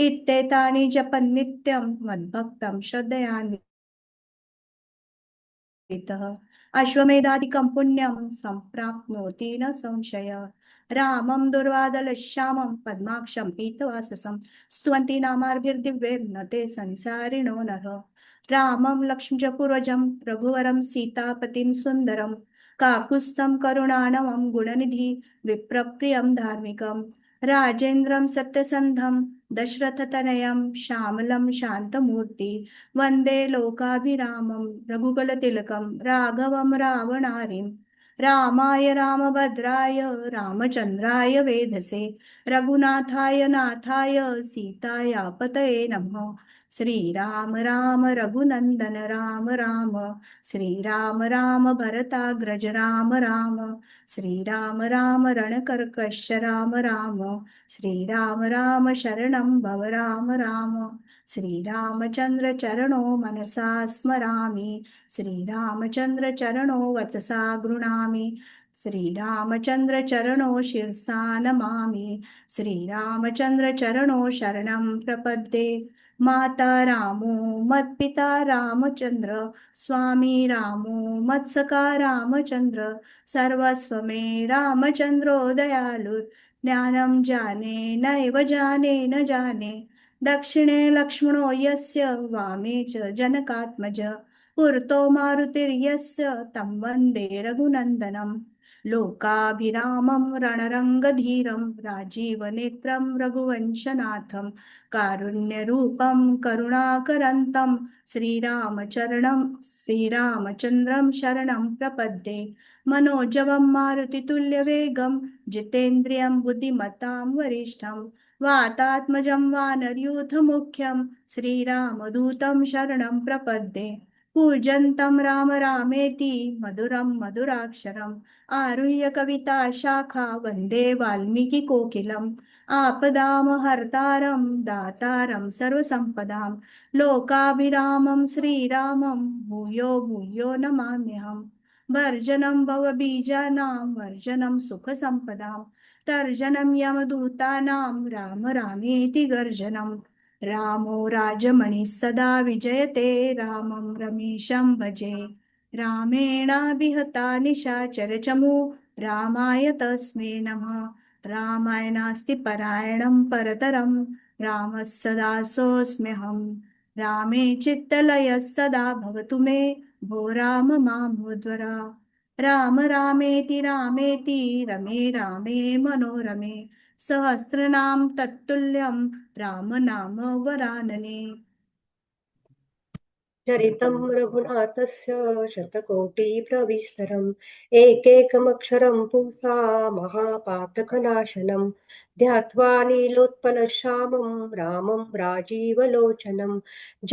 इत्येतानि जपन् नित्यं मद्भक्तं श्रद्धयान्वितः अश्वमेधादिकं पुण्यं सम्प्राप्नोति न संशय रामं दुर्वादलश्यामं पद्माक्षं पीतवाससं स्तुवन्ति नामाभिर्दिव्यैर्न न ते संसारिणो नरः रामं लक्ष्मणपूर्वजं रघुवरं सीतापतिं सुन्दरं काकुत्स्थं करुणानवं गुणनिधि विप्रप्रियं धार्मिकं राजेन्द्रं सत्यसन्धं दशरथतनयं श्यामलं शान्तमूर्ति वन्दे लोकाभिरामं रघुकुलतिलकं राघवं रावणारिं रामाय रामभद्राय रामचन्द्राय वेधसे रघुनाथाय नाथाय सीताया पतये नमः श्रीराम राम रघुनन्दन राम राम श्रीराम राम भरताग्रज राम राम श्रीराम राम रणकर्कश राम राम श्रीराम राम शरणं भव राम राम श्रीरामचंद्र चरणो मनसा स्मरामि श्रीरामचंद्र चरणो वचसा गृणामि श्रीरामचंद्र चरणो शिरसा नमामि श्रीरामचंद्र चरणो शरणं प्रपद्ये माता रामो मत्पिता रामचंद्र स्वामी रामो मत्सखा रामचंद्र सर्वस्व मे रामचंद्रो दयालु ज्ञानं जाने नैव जाने न जाने दक्षिणे लक्ष्मणो यस्य वामे च जनकात्मज पुरतो मारुतिर्यस्य तं वन्दे रघुनन्दनं लोकाभिरामं रणरङ्गधीरं राजीवनेत्रं रघुवंशनाथं कारुण्यरूपं करुणाकरन्तं श्रीरामचन्द्रं शरणं प्रपद्ये मनोजवं मारुतितुल्यवेगं जितेन्द्रियं बुद्धिमतां वरिष्ठं वातात्मजं वानरयूथमुख्यं श्रीरामदूतं शरणं प्रपद्ये पूजन्तं राम रामेति मधुरं मधुराक्षरम् आरुह्य कविता शाखा वन्दे वाल्मीकिकोकिलम् आपदामहर्तारं दातारं सर्वसम्पदां लोकाभिरामं श्रीरामं भूयो भूयो नमाम्यहम् भर्जनं भवबीजानां वर्जनं सुखसम्पदां तर्जनं यमदूतानां राम रामेति गर्जनं रामो राजमणिः सदा विजयते रामं रमेशं भजे रामेणाभिहता निशाचरचमू रामाय तस्मै नमः रामाय नास्ति परायणं परतरं रामः सदा सोऽस्म्यहं रामे चित्तलयः सदा भवतु मे भो राम मामुद्वर राम रामेति रामेति रमे रामे मनोरमे सहस्रनाम तत्तुल्यं राम नाम वरानने चरितं रघुनाथस्य शतकोटिप्रविस्तरम् एकैकमक्षरं पुंसा महापातकनाशनं ध्यात्वा नीलोत्पलश्यामं रामं राजीवलोचनं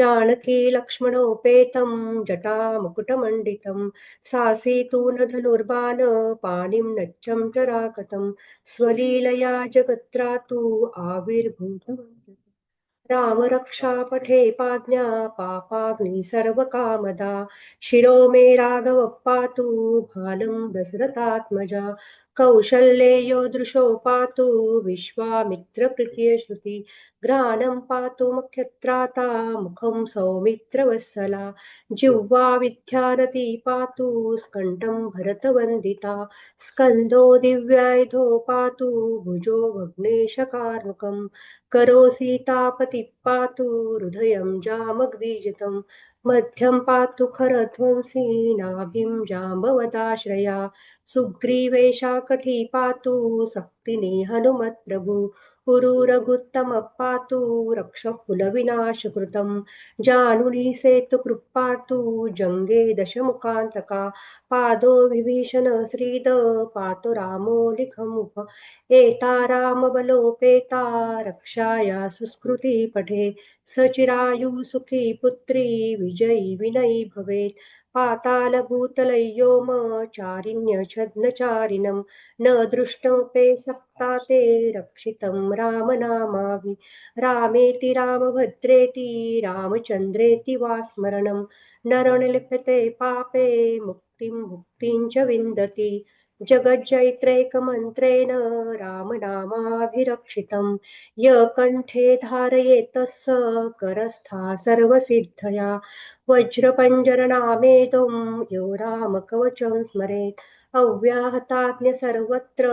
जानकी लक्ष्मणोपेतं जटामुकुटमण्डितं सासीतून धनुर्बाण पाणिं नच्चं चराकतं स्वलीलया जगत्रातु आविर्भूतवन्तः राम रक्षा पठे पाज्ञा पापाग्नि सर्वकामदा शिरो मे राघव पातु भालं दशरथात्मजा कौशल्येयो दृशो पातु विश्वामित्र श्रुति घ्राणं पातु मुख्यत्राता मुखं सौमित्रवत्सला जिह्वा विद्यारती पातु स्कण्ठं भरतवन्दिता स्कन्धो दिव्यायुधो पातु भुजो भग्नेशकार्मुकम् करो सीतापति पातु हृदयं जामग्दीजितं मध्यं पातु खरध्वंसी नाभिं जाम्बवताश्रया सुग्रीवेशा कठी पातु सक्तिनी हनुमत्प्रभु पुरुरगुत्तम पातु रक्षकुलविनाशकृतं जानुनी सेतुकृपातु जङ्गे दशमुखान्तका पादो विभीषण श्रीद पातु रामो लिखमुप एता रामबलोपेता रक्षाया सुस्कृती पठे सचिरायु सुखी पुत्री विजयी विनयी भवेत् पातालभूतलयोम चारिण्यछद्मचारिणं न दृष्टोपे शक्ता ते रक्षितं रामनामाभि रामेति रामभद्रेति रामचन्द्रेति वा स्मरणं नरनिलिप्यते पापे मुक्तिं च विन्दति जगज्जैत्रैकमन्त्रेण रामनामाभिरक्षितं य कण्ठे धारयेतस्य करस्था सर्वसिद्धया वज्रपञ्जरनामेदं यो रामकवचं स्मरेत् अव्याहताज्ञ सर्वत्र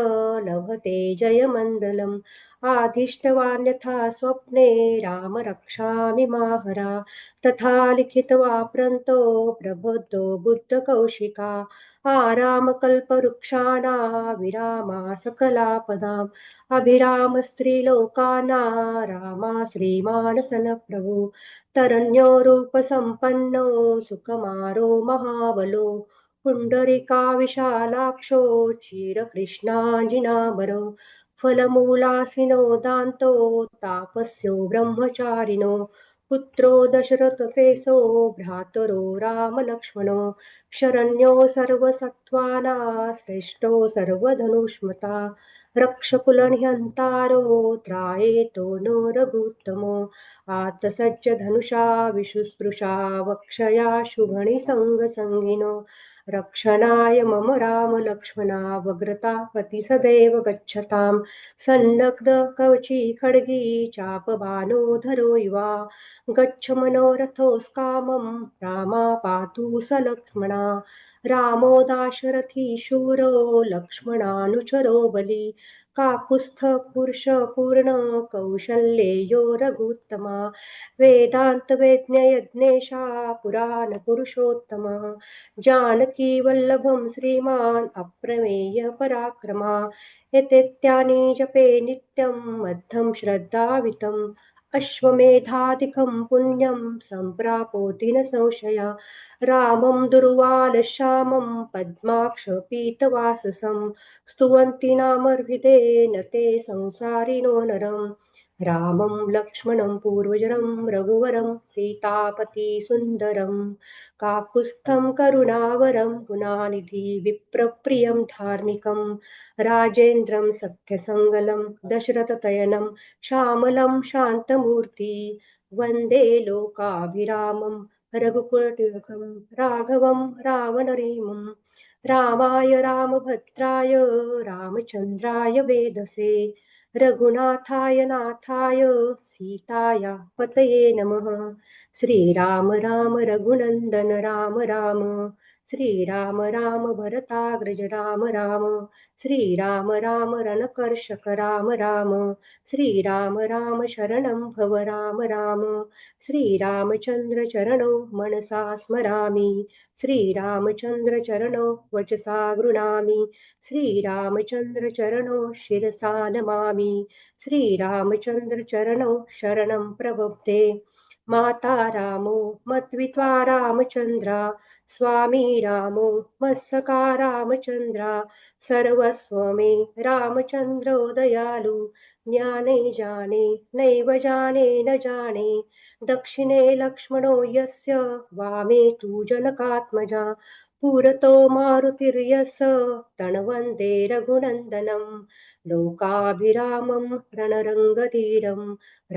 लभते जयमण्डलम् आदिष्टवान्यथा स्वप्ने राम रक्षामि माहरा तथा लिखित्वा प्रन्तो प्रबुद्धो बुद्धकौशिका आरामकल्पवृक्षाणा विरामा सकलापदाम् अभिराम स्त्रीलोकाना रामा श्रीमानसनप्रभु तरण्यो रूपसम्पन्नो सुकमारो महाबलो पुण्डरीका विशालाक्षो क्षीरकृष्णाजिनाभरो फलमूलासिनो दान्तो तापस्यो ब्रह्मचारिणो पुत्रो दशरथकेशो भ्रातरो रामलक्ष्मणो शरण्यो सर्वसत्त्वाना श्रेष्ठो सर्वधनुष्मता रक्षकुलनिहन्तारो त्रायेतो नो रघुत्तमो आतसज्जधनुषा विशुस्पृशा वक्षया शुभणिसङ्गसङ्गिनो रक्षणाय मम राम लक्ष्मणा वग्रता पति सदैव गच्छतां सन्नग्ध कवची खड्गी चापबाणो धरो युवा गच्छ मनोरथोस्कामं रामा पातु स लक्ष्मणा रामो दाशरथी शूरो लक्ष्मणानुचरो बली काकुस्थ पुरुष पूर्ण कौशल्येयो रघुत्तमा वेदांत वेद्ययज्ञेशा पुराण पुरुषोत्तमा जानकी वल्लभं श्रीमान् अप्रमेय पराक्रमा एतेत्यानि जपे नित्यं मद्धं श्रद्धावितम् अश्वमेधादिकं पुण्यं सम्प्राप्नोति न संशया रामं दुर्वालश्यामं पद्माक्षपीतवाससं स्तुवन्ति नामर्हृदेन ते संसारिणो नरम् रामं लक्ष्मणं पूर्वजरं रघुवरं सीतापति सुन्दरं काकुत्स्थं करुणावरं गुणानिधि विप्रप्रियं धार्मिकं राजेन्द्रं सत्यसङ्गलं दशरथतयनं श्यामलं शान्तमूर्ति वन्दे लोकाभिरामं रघुकुलतिलकं राघवं रामनरीमं रामाय रामभद्राय रामचन्द्राय वेदसे रघुनाथाय नाथाय सीताया पतये नमः श्रीराम राम रघुनन्दन राम राम श्रीराम राम भरताग्रज राम राम श्रीराम राम रणकर्षक राम राम श्रीराम राम शरणं भव राम राम श्रीरामचन्द्र चरणो मनसा स्मरामि श्रीरामचन्द्र चरणो वचसा गृह्णामि श्रीरामचन्द्र चरणो शिरसा नमामि श्रीरामचन्द्र चरणो शरणं प्रपद्ये माता रामो मद्वित्वा रामचन्द्रा स्वामी रामो मत्सखा रामचन्द्रा सर्वस्व मे रामचन्द्रो दयालु ज्ञाने जाने नैव जाने न जाने दक्षिणे लक्ष्मणो यस्य वामे तु जनकात्मजा पुरतो मारुतिर्यस्य तन्वन्दे रघुनन्दनं लोकाभिरामं रणरङ्गधीरं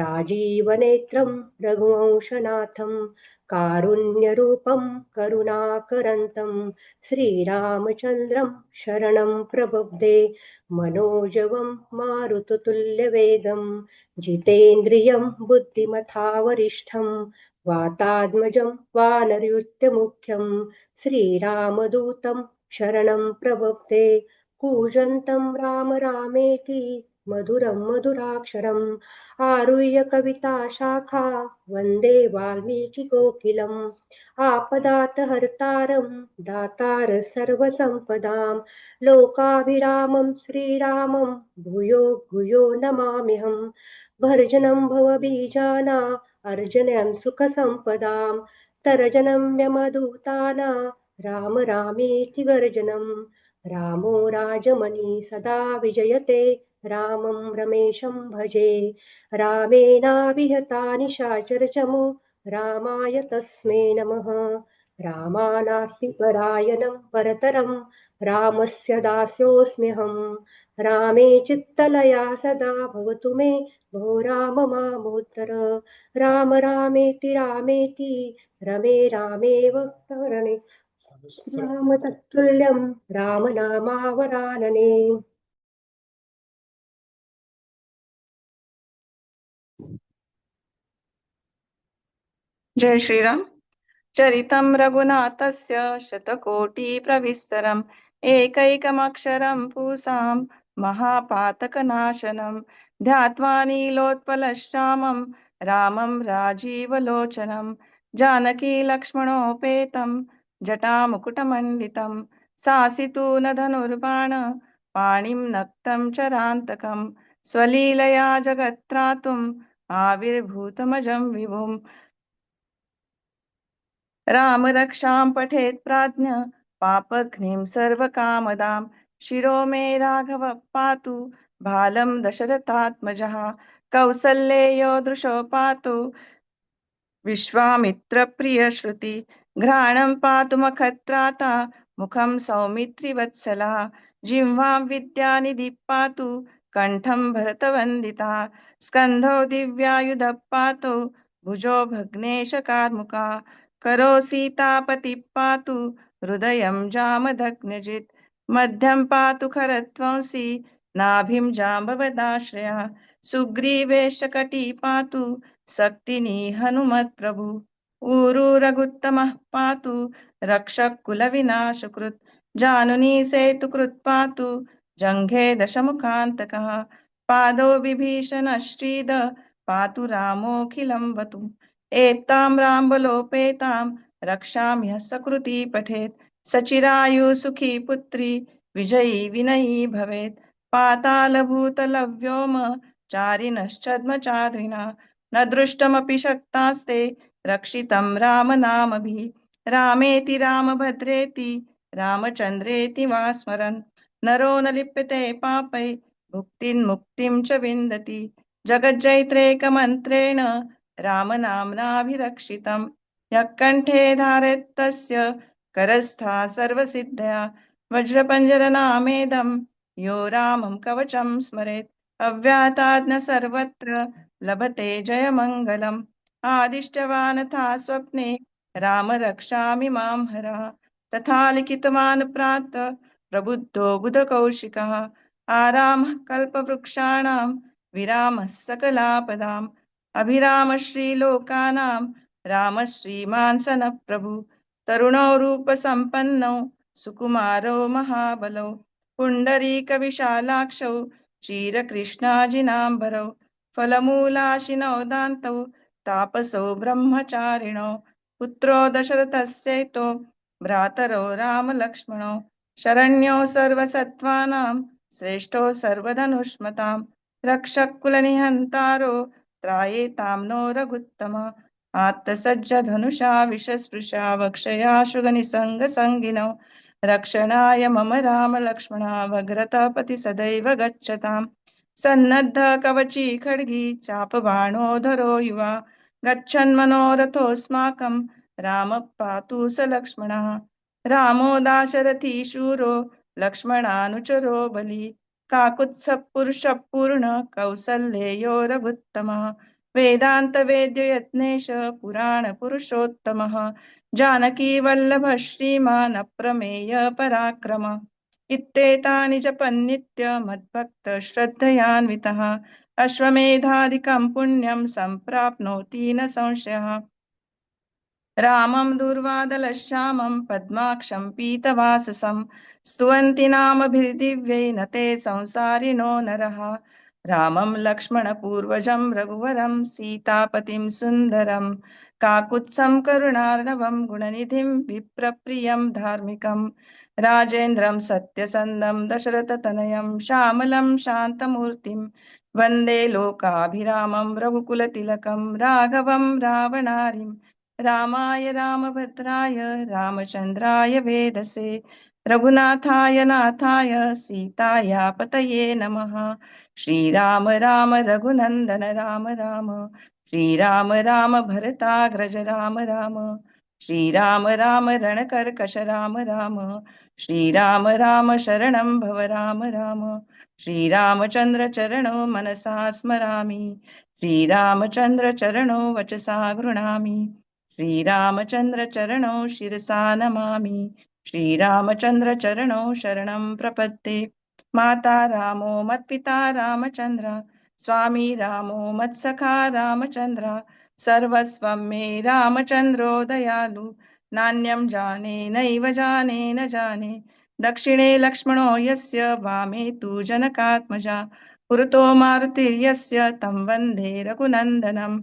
राजीवनेत्रं रघुवंशनाथं कारुण्यरूपं करुणाकरन्तं श्रीरामचन्द्रं शरणं प्रपद्ये मनोजवं मारुततुल्यवेगं जितेन्द्रियं बुद्धिमतावरिष्ठं वातात्मजं वानरयुक्तमुख्यं श्रीरामदूतं शरणं प्रपद्ये कूजन्तं राम रामेति मधुरं मधुराक्षरम् आरुह्य कविताशाखा वन्दे वाल्मीकिकोकिलम् आपदातहर्तारं दातार सर्वसम्पदां लोकाभिरामं श्रीरामं भूयो भूयो नमाम्यहम् भर्जनं भवबीजाना अर्जनं सुखसम्पदां तर्जनं यमदूताना राम रामेति गर्जनं रामो राजमणि सदा विजयते रामं रमेशं भजे रामेणाभिहता निशाचरचमु रामाय तस्मै नमः रामानास्ति परायणं परतरं रामस्य दास्योऽस्म्यहं रामे चित्तलया सदा भवतु मे भो राम मामोत्तर राम रामेति रमे रामेव तरणे रामतत्तुल्यं रामनामावरानने। जय श्रीराम। चरितं रघुनाथस्य शतकोटिप्रविस्तरम् एकैकमक्षरं पूसां महापातकनाशनं ध्यात्वा नीलोत्पलश्यामं रामं राजीवलोचनं जानकी लक्ष्मणोपेतं जटामुकुटमण्डितं सासितून धनुर्बाण पाणिं नक्तं चरान्तकं स्वलीलया जगत्त्रातुम् आविर्भूतमजं विभुम् राम रक्षां पठेत् प्राज्ञ पापघ्निं सर्वकामदां शिरो मे राघव पातु बालं दशरथात्मजः कौसल्येयो दृशो पातु विश्वामित्रप्रियश्रुति घ्राणं पातु मखत्राता मुखं सौमित्रिवत्सला जिह्वां विद्यानिधिः पातु कण्ठं भरतवन्दिता स्कन्धौ दिव्यायुधः पातु भुजो भग्नेशकार्मुका करो सीतापतिः पातु हृदयं जामदग्नजित् मध्यं पातु खरध्वंसी नाभिं जाम्बवदाश्रयः सुग्रीवेश कटी पातु शक्तिनी हनुमत्प्रभु ऊरू रघुत्तमः पातु रक्षः कुलविनाशकृत् जानुनी सेतुकृत् पातु जङ्घे दशमुखान्तकः पादौ विभीषणश्रीद पातु रामोऽखिलं वतु एतां रामबलोपेतां रक्षाम्यः सकृती पठेत् सचिरायु सुखी पुत्री विजयी विनयी भवेत् पातालभूतलव्योम चारिणश्चद्मचाद्रिणा न दृष्टमपि शक्तास्ते रक्षितं रामनामभिः रामेति रामभद्रेति रामचन्द्रेति वा स्मरन् नरो न लिप्यते पापै भुक्तिं मुक्तिं च विन्दति जगज्जैत्रेकमन्त्रेण रामनाम्नाभिरक्षितं यः कण्ठे धारयत् तस्य करस्था सर्वसिद्धया वज्रपञ्जरनामेदं यो रामं कवचं स्मरेत् अव्याहतात् सर्वत्र लभते जयमङ्गलम् आदिष्टवानथा स्वप्ने राम रक्षामि मां हरः तथा लिखितवान् प्रातः प्रबुद्धो बुधकौशिकः आरामः कल्पवृक्षाणां विरामः सकलापदाम् अभिराम श्रीलोकानां राम श्रीमान् सनः प्रभु तरुणो रूपसम्पन्नौ सुकुमारो महाबलौ पुण्डरीकविशालाक्षौ क्षीरकृष्णाजिनाम्बरौ फलमूलाशिनौ दान्तौ तापसौ ब्रह्मचारिणौ पुत्रो दशरथस्यैतो भ्रातरौ रामलक्ष्मणौ शरण्यो सर्वसत्त्वानां श्रेष्ठो सर्वधनुष्मतां रक्षः कुलनिहन्तारो त्रायेतां नो रघुत्तमः आत्तसज्जधनुषा विषस्पृशा वक्षया शुगनिसङ्गसङ्गिनौ रक्षणाय मम राम लक्ष्मणा भद्रतापति सदैव गच्छताम् सन्नद्ध कवची खड्गी चापबाणोधरो युवा गच्छन्मनोरथोऽस्माकं रामः पातु स लक्ष्मणः रामो दाशरथी शूरो लक्ष्मणानुचरो बली काकुत्स्थः पुरुषः पूर्ण कौसल्येयो रघुत्तमः वेदांत वेद्यो यत्नेश पुराण पुरुषोत्तमः जानकी वल्लभ श्रीमान् अप्रमेय पराक्रम इत्येतानि जपन्नित्य मद्भक्त श्रद्धयान्वितः अश्वमेधादिकं पुण्यं सम्प्राप्नोति न संशयः रामं दूर्वादलश्यामं पद्माक्षं पीतवाससं स्तुवन्ति नामभिर्दिव्यै न ते संसारिणो नरः रामं लक्ष्मणपूर्वजं रघुवरं सीतापतिं सुन्दरं काकुत्स्थं करुणार्णवं गुणनिधिं विप्रप्रियं धार्मिकं राजेन्द्रं सत्यसन्धं दशरथतनयं श्यामलं शान्तमूर्तिं वन्दे लोकाभिरामं रघुकुलतिलकं राघवं रावणारिं रामाय रामभद्राय रामचन्द्राय वेदसे रघुनाथाय नाथाय सीताया पतये नमः। श्रीराम राम रघुनंदन राम राम श्रीराम राम भरताग्रज राम राम श्रीराम राम रणकर्कश राम राम श्रीराम राम शरणं भव राम राम श्रीरामचंद्र चरणो मनसा स्मरामि श्रीरामचंद्र चरणो वचसा गृह्णामि श्रीरामचंद्र चरणो शिरसा नमामि श्रीरामचंद्र चरणो शरणं प्रपद्ये माता रामो मत्पिता रामचंद्र स्वामी रामो मत्सखा रामचंद्र सर्वस्वं मे रामचंद्रो दयालु नान्यं जाने नैव जाने न जाने दक्षिणे लक्ष्मणो यस्य वामे तु जनकात्मजा पुरतो मारुतिर्यस्य तं वन्दे रघुनन्दनम्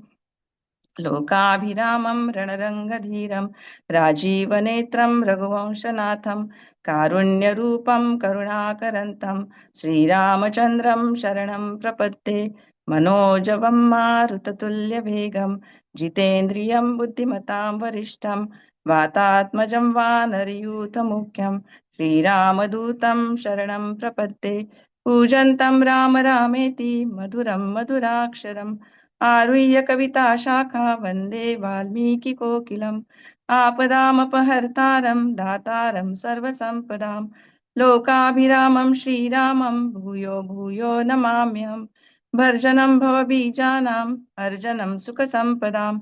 लोकाभिरामं रणरङ्गधीरं राजीवनेत्रं रघुवंशनाथं कारुण्यरूपं करुणाकरन्तं श्रीरामचन्द्रं शरणं प्रपद्ये मनोजवं मारुततुल्यवेगं जितेन्द्रियं बुद्धिमतां वरिष्ठं वातात्मजं वानरयूथमुख्यं श्रीरामदूतं शरणं प्रपद्ये पूजन्तं राम रामेति मधुरं मधुराक्षरम् आरुह्य कविता शाखा वन्दे वाल्मीकिकोकिलम् आपदामपहर्तारं दातारं सर्वसम्पदां लोकाभिरामं श्रीरामं भूयो भूयो नमाम्यहम् भर्जनं भवबीजानाम् अर्जनं सुखसम्पदां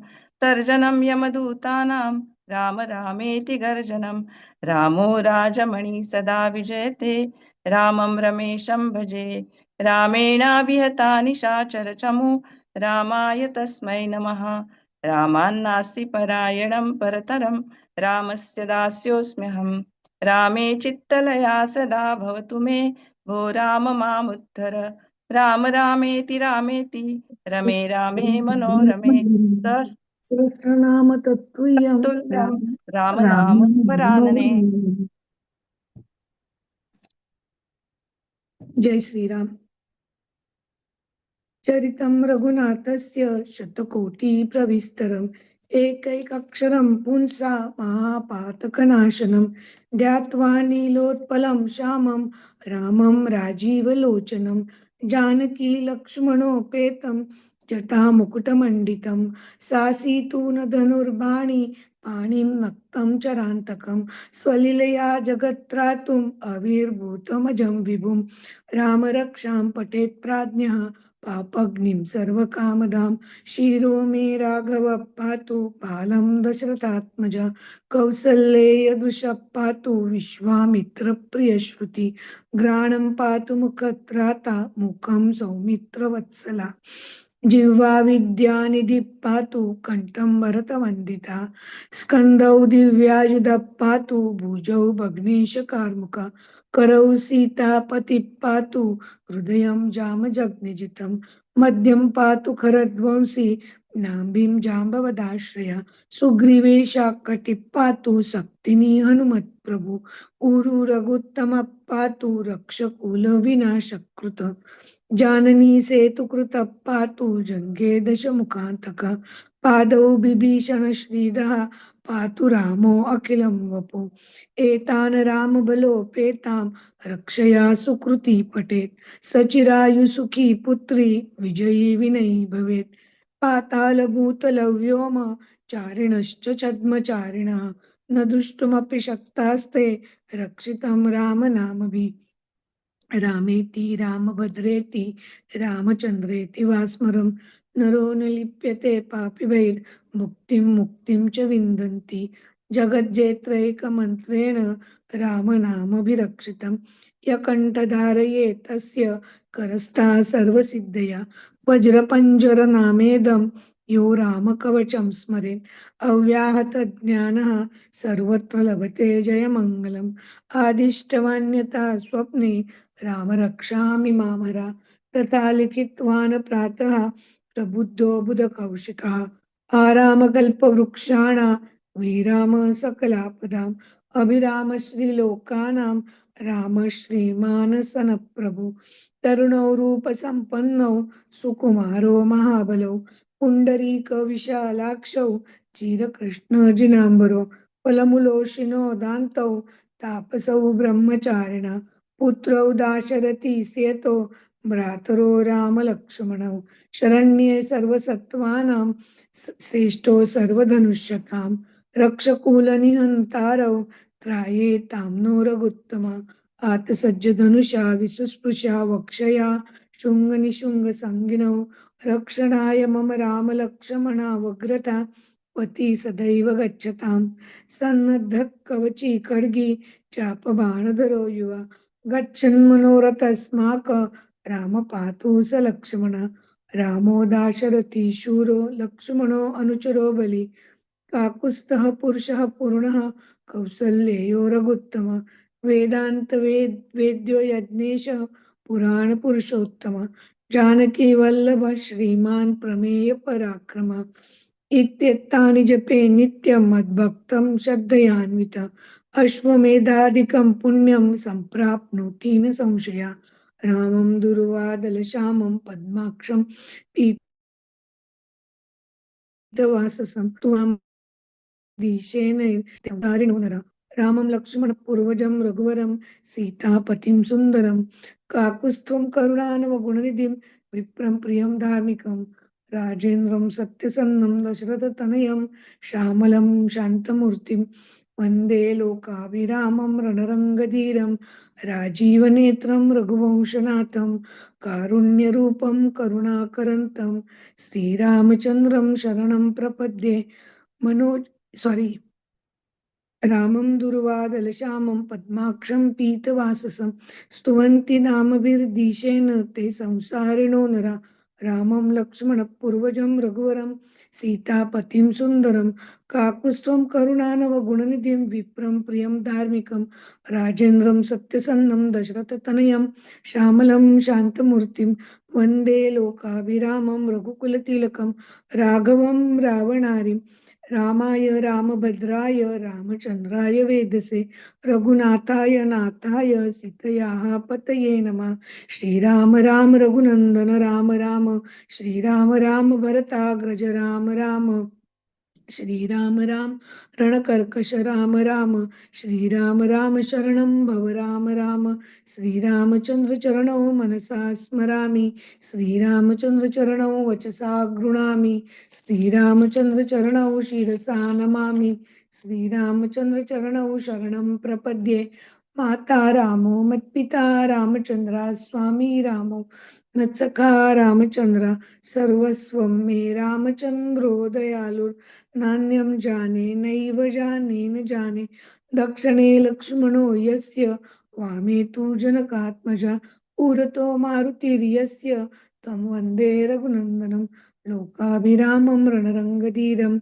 तर्जनं यमदूतानां राम रामेति गर्जनं रामो राजमणि सदा विजयते रामं रमेशं भजे रामेणाभिहता निशाचरचमु रामाय तस्मै नमः रामान्नास्ति परायणं परतरं रामस्य दास्योऽस्म्यहम् रामे चित्तलया सदा भवतु मे भो राम मामुद्धर राम रामेति रमे रामे मनोरमे सहस्रनाम तत्तुल्यं तत्तुल्यं राम राम वरानने। जय श्रीराम। चरितं रघुनाथस्य शतकोटि प्रविस्तरम् एकैकक्षरं पुंसा महापातकनाशनं ध्यात्वा नीलोत्पलं श्यामं रामं राजीवलोचनं जानकी लक्ष्मणोपेतं जटामुकुटमण्डितं सासीतून धनुर्बाणी पाणिं नक्तं चरान्तकं स्वलीलया जगत्त्रातुम् आविर्भूतमजं विभुं रामरक्षां पठेत् प्राज्ञः पापग्निं सर्वकामदां शिरो मे राघव पातु बालं दशरथात्मजा कौसल्येयदृशः पातु विश्वामित्र प्रियश्रुति घ्राणं पातु मुखत्राता मुखं सौमित्रवत्सला जिह्वा विद्यानिधि पातु कंठं भरतवन्दिता स्कन्धौ दिव्यायुधः पातु भुजौ भग्नेशकार्मुका करौ सीतापति पातु हृदयं जामजग्निजितं मध्यं पातु खरध्वंसी नाभिं जाम्बवदाश्रया सुग्रीवे शाकटिः पातु शक्तिनी हनुमत्प्रभु ऊरु रघुत्तमः पातु रक्षकुल विनाशकृत जाननी सेतुकृतः पातु जङ्गे दशमुखान्तकः पादौ बिभीषण श्रीदः पातु रामो अखिलं वपु एतान् रामबलोपेतां रक्षया सुकृती पठेत् सचिरायु सुखी पुत्री विजयी विनयी भवेत् पातालभूतलव्योम चारिणश्च छद्मचारिणः न दृष्टुमपि शक्तास्ते रक्षितं रामनामभिः रामेति रामभद्रेति रामचन्द्रेति वा स्मरं नरो न लिप्यते पापिभैर्मुक्तिं मुक्तिं च विन्दन्ति जगज्जेत्रैकमन्त्रेण रामनामभिरक्षितं यः कण्ठधारये तस्य करस्थः सर्वसिद्धया वज्रपञ्जरनामेदं यो रामकवचं स्मरेत् अव्याहतज्ञानः सर्वत्र लभते जयमङ्गलम् आदिष्टवान्यथा स्वप्ने राम रक्षामि मामरा तथा लिखितवान् प्रातः प्रबुद्धो बुधकौशिकः आरामकल्पवृक्षाणां विराम सकलापदाम् अभिराम श्रीलोकानां राम श्रीमानसन प्रभु तरुणौ रूपसम्पन्नौ सुकुमारो महाबलौ पुण्डरीक विशालाक्षौ चिरकृष्ण जिनाम्बरो फलमूलोषिनो दान्तौ तापसौ ब्रह्मचारिणः पुत्रौ दाशरथी सेतो भ्रातरो रामलक्ष्मणौ शरण्ये सर्वसत्त्वानां श्रेष्ठो सर्वधनुष्यतां रक्षकुलनिहन्तारौ त्रायेतां नो रघुत्तमा आतसज्जधनुषा विसुस्पृशा वक्षया शृङ्गनिशुङ्गसङ्गिनौ रक्षणाय मम रामलक्ष्मणावग्रता पती सदैव गच्छताम् सन्नद्धः कवची खड्गी चापबाणधरो युवा गच्छन्मनोरथस्माक राम पातु स लक्ष्मण रामो दाशरथी शूरो लक्ष्मणो अनुचरो बली काकुत्स्थः पुरुषः पूर्णः कौसल्ययो रघुत्तम वेद्यो यज्ञेशः पुराण पुरुषोत्तम जानकी वल्लभ श्रीमान् प्रमेय पराक्रम इत्येतानि जपे नित्यं मद्भक्तं श्रद्धयान्वित अश्वमेधादिकं पुण्यं सम्प्राप्नोति न संशया रामं दुर्वादलश्यामं पद्माक्षं पीतवाससं त्वां दिशेनैर्धारिणो नरा रामं लक्ष्मण पूर्वजं रघुवरं सीतापतिं सुन्दरं काकुत्स्थं करुणानवगुणनिधिं विप्रं प्रियं धार्मिकं राजेन्द्रं सत्यसन्नं दशरथतनयं श्यामलं शान्तमूर्तिं वन्दे लोकाभिरामं रणरङ्गधीरं राजीवनेत्रं रघुवंशनाथं कारुण्यरूपं करुणाकरन्तं श्रीरामचन्द्रं शरणं प्रपद्ये रामं दुर्वादलश्यामं पद्माक्षं पीतवाससं स्तुवन्ति नामभिर्दिशेन ते संसारिणो नरा रामं लक्ष्मण पूर्वजं रघुवरं सीतापतिं सुन्दरं काकुत्स्थं करुणानवगुणनिधिं विप्रं प्रियं धार्मिकं राजेन्द्रं सत्यसन्नं दशरथतनयं श्यामलं शान्तमूर्तिं वन्दे लोकाभिरामं रघुकुलतिलकं राघवं रावणारिं रामाय रामभद्राय रामचंद्राय वेदसे रघुनाथाय नाथाय सीतयाः पतये नमः श्रीराम राम रघुनंदन राम राम श्रीराम राम भरताग्रज राम राम श्रीराम राम रणकर्कश राम राम श्रीराम राम शरणं भव राम राम श्रीरामचंद्र चरणौ मनसा स्मरामि श्रीरामचंद्र चरणौ वचसा गृणामि श्रीरामचंद्र चरणौ शिरसा नमामि श्रीरामचंद्र चरणौ शरणं प्रपद्ये माता रामो मत्पिता रामचंद्रा स्वामी रामो नत्सखा रामचंद्रा सर्वस्वं मे रामचंद्रो दयालुर् नान्यं जाने नैव जाने न जाने दक्षिणे लक्ष्मणो यस्य वामे तु जनकात्मजा पुरतो मारुतिर्यस्य तं वन्दे रघुनन्दनं लोकाभिरामं रणरङ्गधीरं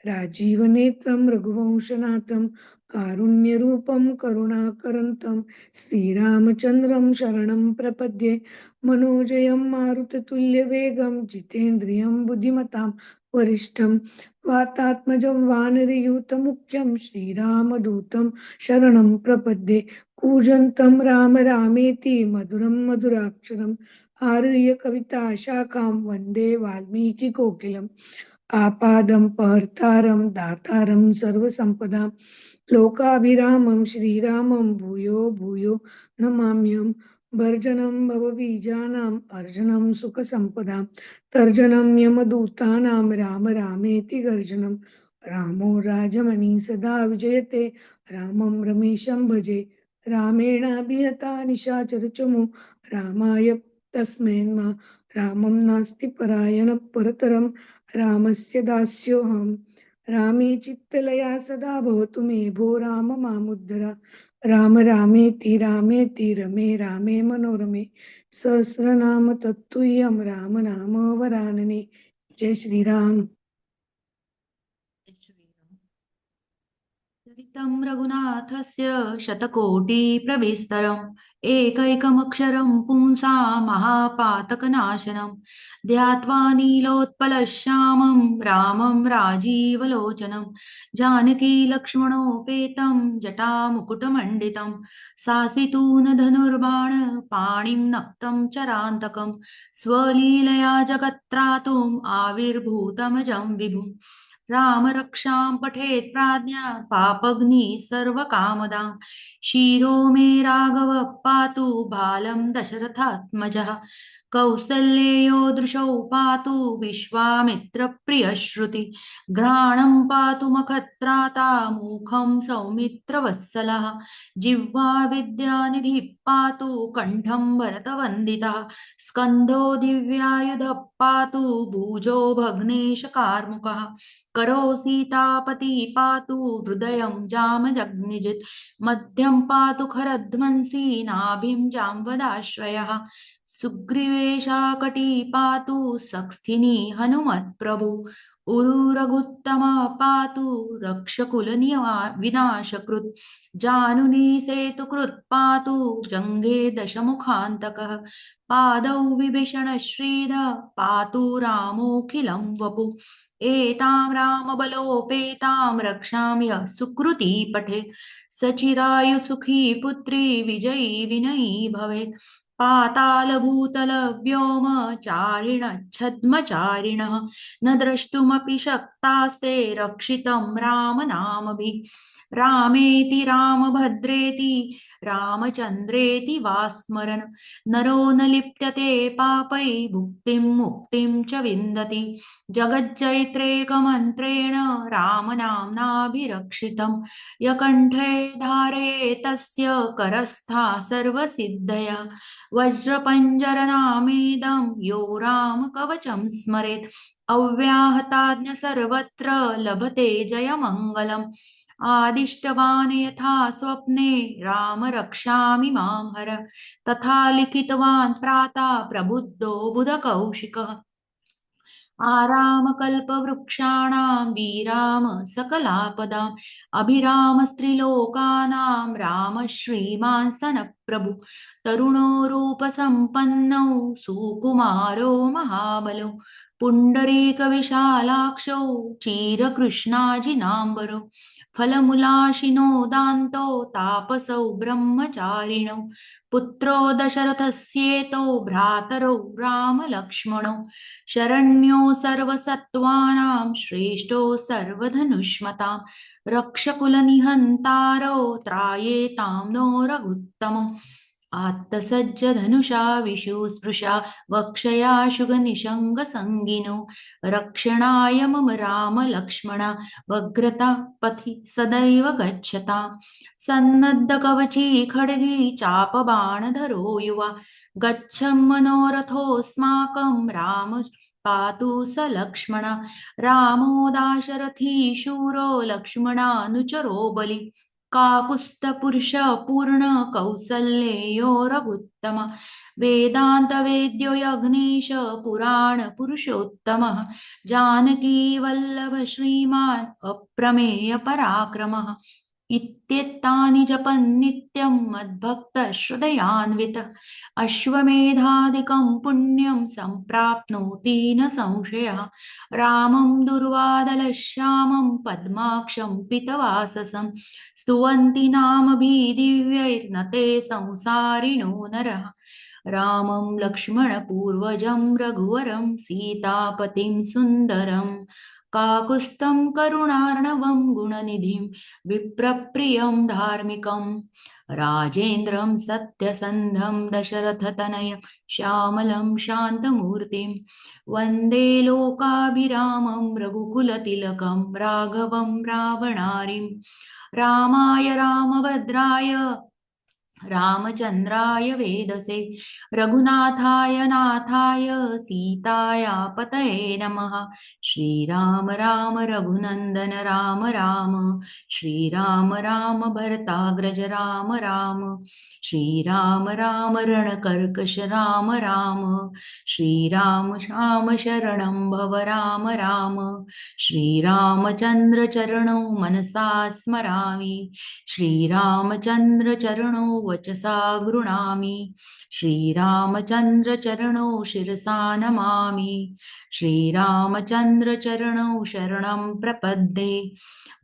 राजीवनेत्रं रघुवंशनाथं कारुण्यरूपं करुणाकरन्तं श्रीरामचन्द्रं शरणं प्रपद्ये मनोजयं मारुततुल्यवेगं जितेन्द्रियं बुद्धिमतां वरिष्ठं वातात्मजं वानरयूथमुख्यं श्रीरामदूतं शरणं प्रपद्ये कूजन्तं राम रामेति मधुरं मधुराक्षरम् आरुह्य कविता शाखां वन्दे वाल्मीकिकोकिलम् आपादं पर्तारं दातारं सर्वसम्पदां लोकाभिरामं श्रीरामं भूयो भूयो नमाम्यहम् भर्जनं भवबीजानाम् अर्जनं सुखसम्पदां तर्जनं यमदूतानां राम रामेति गर्जनं रामो राजमणि सदा विजयते रामं रमेशं भजे रामेणाभिहता निशाचरचमु रामाय तस्मै नमः रामं नास्ति परायण परतरं रामस्य दास्योऽहम् रामे चित्तलया सदा भवतु मे भो राम मामुद्धर राम रामेति रमे रामे मनोरमे सहस्रनाम तत्तुल्यं राम नाम वरानने। जय श्रीराम। तं रघुनाथस्य शतकोटिप्रविस्तरम् एकैकमक्षरं पुंसां महापातकनाशनं ध्यात्वा नीलोत्पलश्यामं रामं राजीवलोचनं जानकी लक्ष्मणोपेतं जटामुकुटमण्डितं सासितून धनुर्बाण पाणिं नक्तं चरान्तकं स्वलीलया जगत्त्रातुम् आविर्भूतमजं विभुम् राम रक्षां पठेत् प्राज्ञा पापग्नि सर्वकामदां शिरो मे राघव पातु बालं दशरथात्मजः कौसल्येयो दृशौ पातु विश्वामित्रप्रियश्रुति घ्राणं पातु मखत्राता मुखं सौमित्रवत्सलः जिह्वा विद्यानिधिः पातु कण्ठं भरतवन्दितः स्कन्धो दिव्यायुधः पातु भुजो भग्नेशकार्मुकः करो सीतापति पातु हृदयं जामदग्निजित् मध्यं पातु खरध्वंसी नाभिं जाम्बदाश्रयः सुग्रीवेशाकटी पातु सख्स्थिनी हनुमत्प्रभु उरुरघुत्तम पातु विनाशकृत् जानुनी सेतुकृत् पातु जङ्घे दशमुखान्तकः पादौ विभीषण श्रीध पातु रामोऽखिलं वपु एतां रामबलोपेतां रक्षाम्यः सुकृती पठेत् सचिरायुसुखी पुत्री विजयी विनयी भवेत् पातालभूतलव्योम चारिणच्छद्मचारिणः न द्रष्टुमपि शक्तास्ते रक्षितं रामनामभिः रामेति रामभद्रेति रामचन्द्रेति वा स्मरन् नरो न लिप्यते पापै भुक्तिं मुक्तिं च विन्दति जगज्जैत्रेकमन्त्रेण रामनाम्नाभिरक्षितं यकण्ठे धारये तस्य करस्था सर्वसिद्धयः वज्रपञ्जरनामेदं यो रामकवचं स्मरेत् अव्याहताज्ञ सर्वत्र लभते जयमङ्गलम् आदिष्टवान् यथा स्वप्ने राम रक्षामि मां हर तथा लिखितवान् प्राता प्रबुद्धो बुधकौशिकः आरामकल्पवृक्षाणां विराम सकलापदाम् अभिरामस्त्रिलोकानां राम श्रीमान् सनप्रभु तरुणो रूपसम्पन्नौ सुकुमारो महाबलो पुण्डरीकविशालाक्षौ चीरकृष्णाजिनाम्बरो फलमूलाशिनो दान्तो तापसौ ब्रह्मचारिणौ पुत्रो दशरथस्येतो भ्रातरौ रामलक्ष्मणौ शरण्यो सर्वसत्त्वानां श्रेष्ठो सर्वधनुष्मतां रक्षकुलनिहन्तारो त्रायेतां नो रघुत्तमम् आत्तसज्जधनुषा विशुस्पृशा वक्षया शुगनिषङ्गसङ्गिनो रक्षणाय मम राम लक्ष्मण भद्रता पथि सदैव गच्छता सन्नद्धकवची खड्गी चापबाणधरो युवा गच्छं मनोरथोऽस्माकं राम पातु स लक्ष्मण रामो दाशरथी शूरो लक्ष्मणानुचरो बलि काकुत्स्थपुरुष पूर्ण कौसल्येयो रघुत्तम वेदान्तवेद्यो यज्ञेश पुराण पुरुषोत्तमः जानकी वल्लभ श्रीमान् अप्रमेय पराक्रमः इत्येतानि जपन् नित्यं मद्भक्तहृदयान्वितः अश्वमेधादिकं पुण्यं सम्प्राप्नोति न संशयः रामं दुर्वादलश्यामं पद्माक्षं पीतवाससं स्तुवन्ति नामभिदिव्यैर्नते संसारिणो नरः रामं लक्ष्मणपूर्वजं रघुवरं सीतापतिं सुन्दरम् काकुत्स्थं करुणार्णवं गुणनिधिं विप्रप्रियं धार्मिकं राजेन्द्रं सत्यसन्धं दशरथतनयं श्यामलं शान्तमूर्तिं वन्दे लोकाभिरामं रघुकुलतिलकं राघवं रावणारिं रामाय रामभद्राय रामचन्द्राय वेदसे रघुनाथाय नाथाय सीताया पतये नमः श्रीराम राम रघुनंदन राम राम, श्रीराम राम भरताग्रज राम राम, श्रीराम राम रणकर्कश राम राम, श्रीराम श्याम शरणं भव राम राम, श्रीरामचंद्र चरणौ मनसा स्मरामि, श्रीरामचंद्र चरणौ वचसा गृणामि, श्रीरामचंद्र चरणौ शिरसा नमामि, श्रीरामचंद्र चरणौ शरणं प्रपद्ये,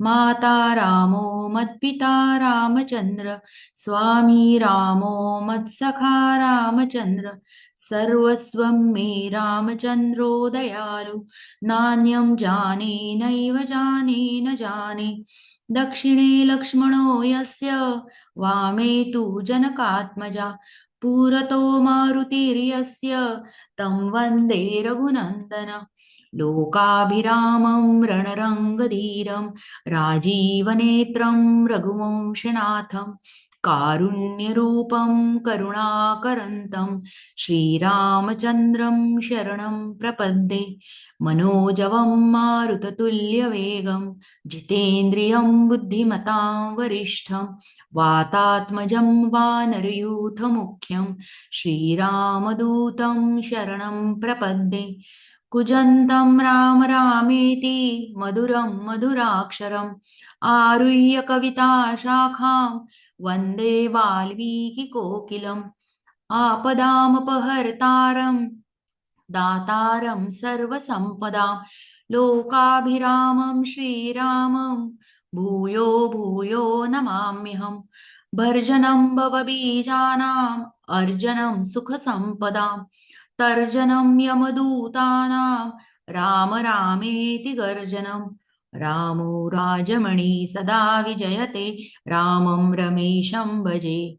माता रामो मत्पिता रामचंद्र, स्वामी रामो मत्सखा रामचंद्र, सर्वस्वं मे रामचंद्रो दयालु, नान्यं जाने नैव जाने न जाने, दक्षिणे लक्ष्मणो यस्य, वामे तु जनकात्मजा, पुरतो मारुतिर्यस्य, तं वन्दे रघुनन्दन, लोकाभिरामं रणरङ्गधीरं, राजीवनेत्रं रघुवंशनाथं, कारुण्यरूपं करुणाकरन्तं, श्रीरामचन्द्रं शरणं प्रपद्ये, मनोजवं मारुततुल्यवेगं, जितेन्द्रियं बुद्धिमतां वरिष्ठं, वातात्मजं वानरयूथमुख्यं, श्रीरामदूतं शरणं प्रपद्ये, कुजन्तं राम रामेति मधुरं मधुराक्षरम्, आरुह्य कविताशाखां वन्दे वाल्मीकिकोकिलम्, आपदामपहर्तारं दातारं सर्वसम्पदां, लोकाभिरामं श्रीरामं भूयो भूयो नमाम्यहम्, भर्जनं भवबीजानाम् अर्जनं सुखसम्पदां, तर्जनं यमदूतानां राम रामेति गर्जनं, रामो राजमणि सदा विजयते, रामं रमेशं भजे,